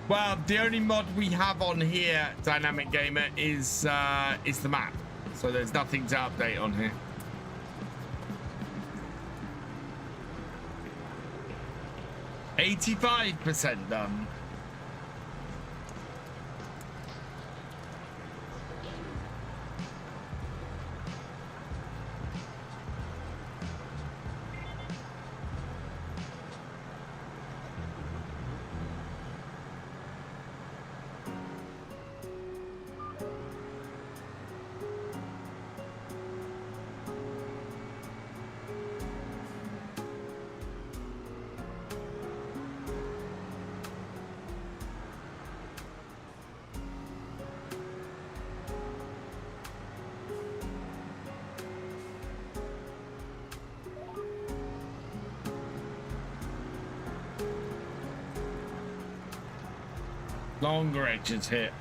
Well, the only mod we have on here, Dynamic Gamer, is the map. So there's nothing to update on here. %85 done. Longer edges hit.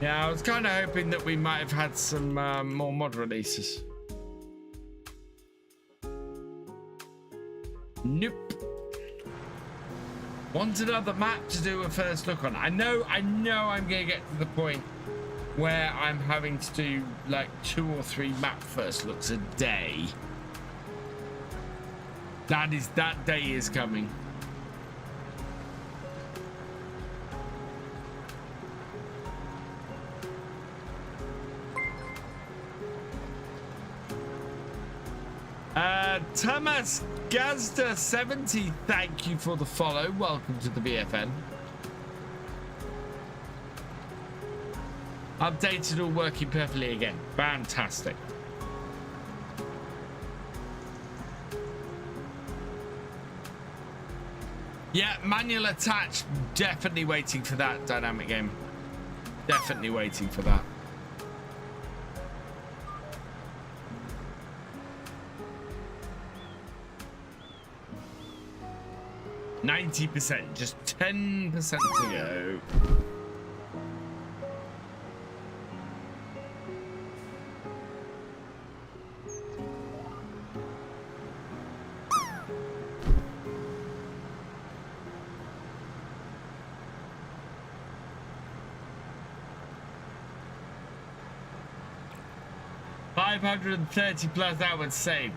Yeah, I was kind of hoping that we might have had some more mod releases. Nope. Want another map to do a first look on. I know I'm gonna get to the point where I'm having to do like 2 or 3 map first looks a day. That day is coming. Thomas Gazda 70, thank you for the follow. Welcome to the BFN. Updated, all working perfectly again. Fantastic. Yeah, manual attach. Definitely waiting for that dynamic game. Definitely waiting for that. %, just 10% to go. $530+ hours saved.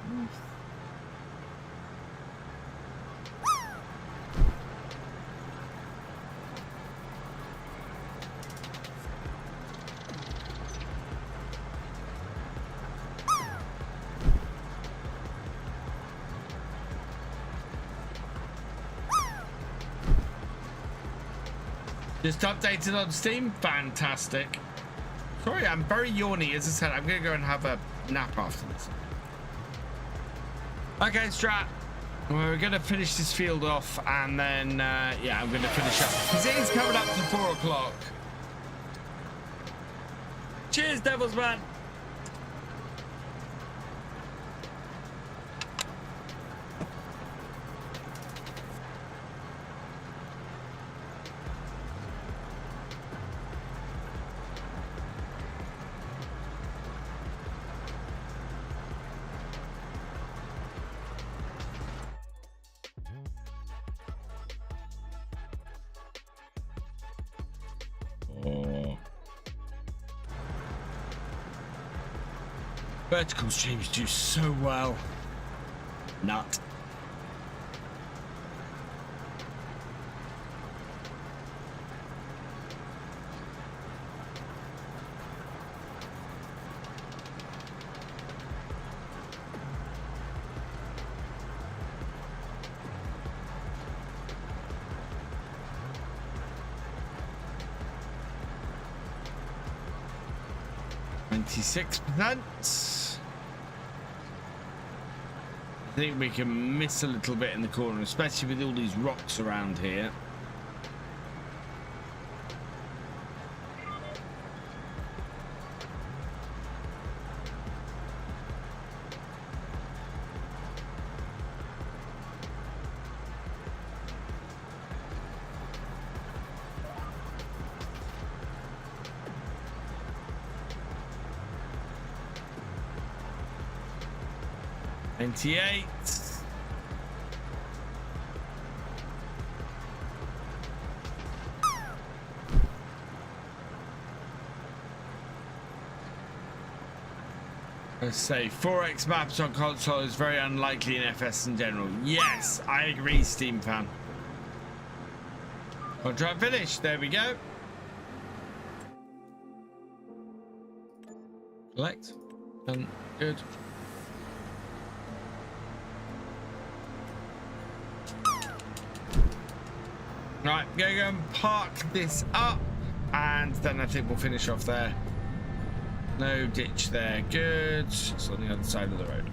Just updated on Steam. Fantastic. Sorry, I'm very yawny. As I said, I'm going to go and have a nap after this. Okay, Strat. We're going to finish this field off, and then, yeah, I'm going to finish up. Because it is coming up to 4 o'clock. Cheers, Devils, man. Vertical streams do so well. Nut. %. I think we can miss a little bit in the corner, especially with all these rocks around here. $28. Let's say 4x maps on console is very unlikely in FS in general. Yes, I agree, Steam fan. Contract finished. There we go. Collect. And good. Right, go and park this up, and then I think we'll finish off there. No ditch there, good. It's on the other side of the road.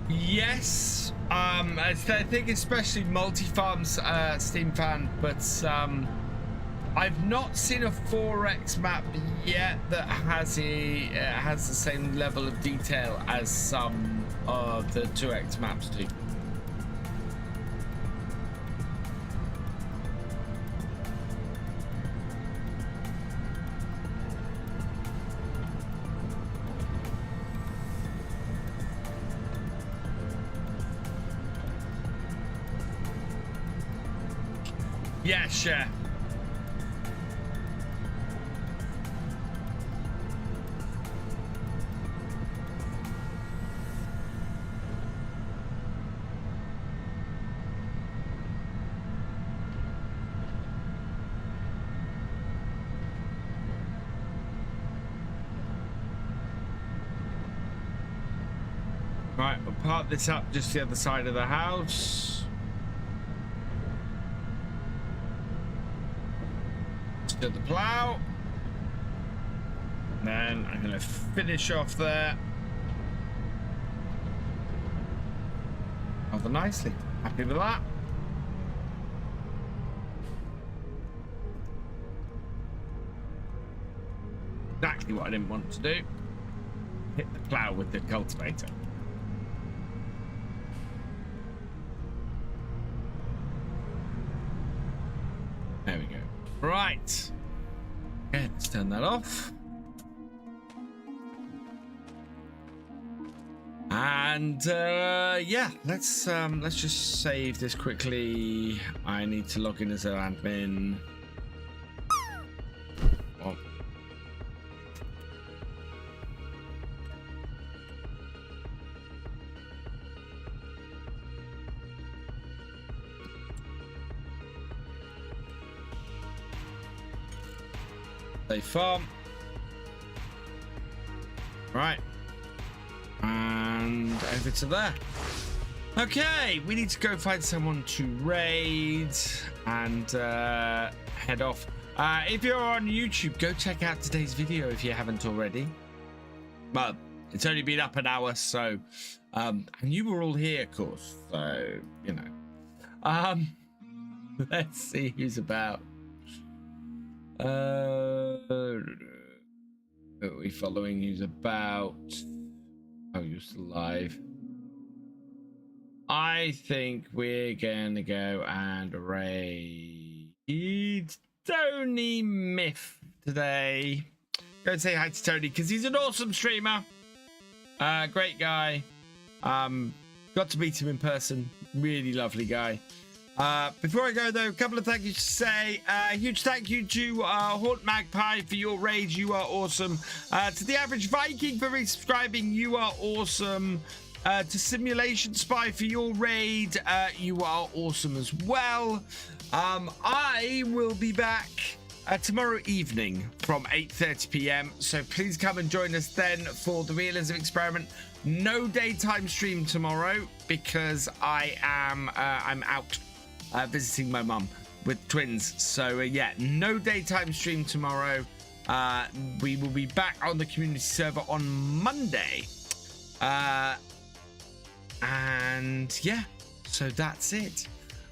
Yes, I think especially multi-farms Steam fan, but I've not seen a 4x map yet that has the same level of detail as some of the 2x maps do. Yeah, sure. Right, we'll park this up just the other side of the house. To the plow. Then I'm going to finish off there. Rather nicely. Happy with that. Exactly what I didn't want to do. Hit the plow with the cultivator. There we go. Right. Okay, let's turn that off. And yeah, let's just save this quickly. I need to log in as an admin. Oh. They farm. Right. And over to there. Okay, we need to go find someone to raid and head off. If you're on YouTube, go check out today's video if you haven't already. Well, it's only been up an hour, so and you were all here, of course, so you know. Let's see who's about. Who are we following? Who's about? Oh, you're still alive. I think we're gonna go and raid Tony Myth today. Go and say hi to Tony because he's an awesome streamer. Great guy. Got to meet him in person. Really lovely guy. Before I go though, a couple of thank yous to say. Huge thank you to Haunt Magpie for your raid, you are awesome. To the Average Viking for resubscribing, you are awesome. To Simulation Spy for your raid, you are awesome as well. I will be back tomorrow evening from 8:30 p.m. So please come and join us then for the Realism Experiment. No daytime stream tomorrow because I'm out. Visiting my mum with twins, so yeah, no daytime stream tomorrow. We will be back on the community server on Monday, and yeah, so that's it.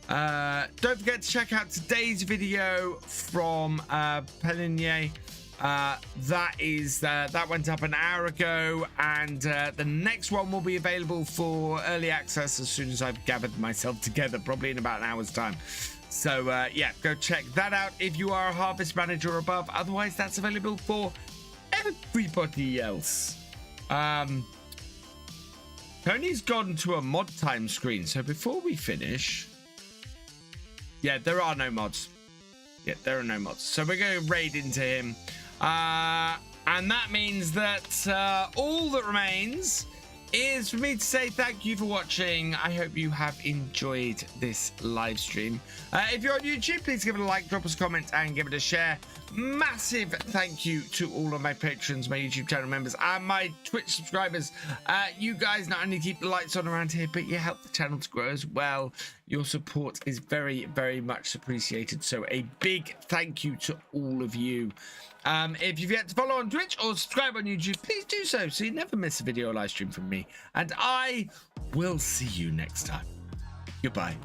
Don't forget to check out today's video from Peligny. That went up an hour ago, and the next one will be available for early access as soon as I've gathered myself together, probably in about an hour's time. So yeah, go check that out if you are a harvest manager or above. Otherwise, that's available for everybody else. Tony's gone to a mod time screen, so before we finish, yeah, there are no mods. Yeah, there are no mods, so we're going to raid into him. And that means that all that remains is for me to say thank you for watching. I hope you have enjoyed this live stream. If you're on YouTube, please give it a like, drop us a comment, and give it a share. Massive thank you to all of my patrons, my YouTube channel members, and my Twitch subscribers. You guys not only keep the lights on around here, but you help the channel to grow as well. Your support is very, very much appreciated. So a big thank you to all of you. If you've yet to follow on Twitch or subscribe on YouTube, please do so you never miss a video or live stream from me. And I we'll see you next time. Goodbye.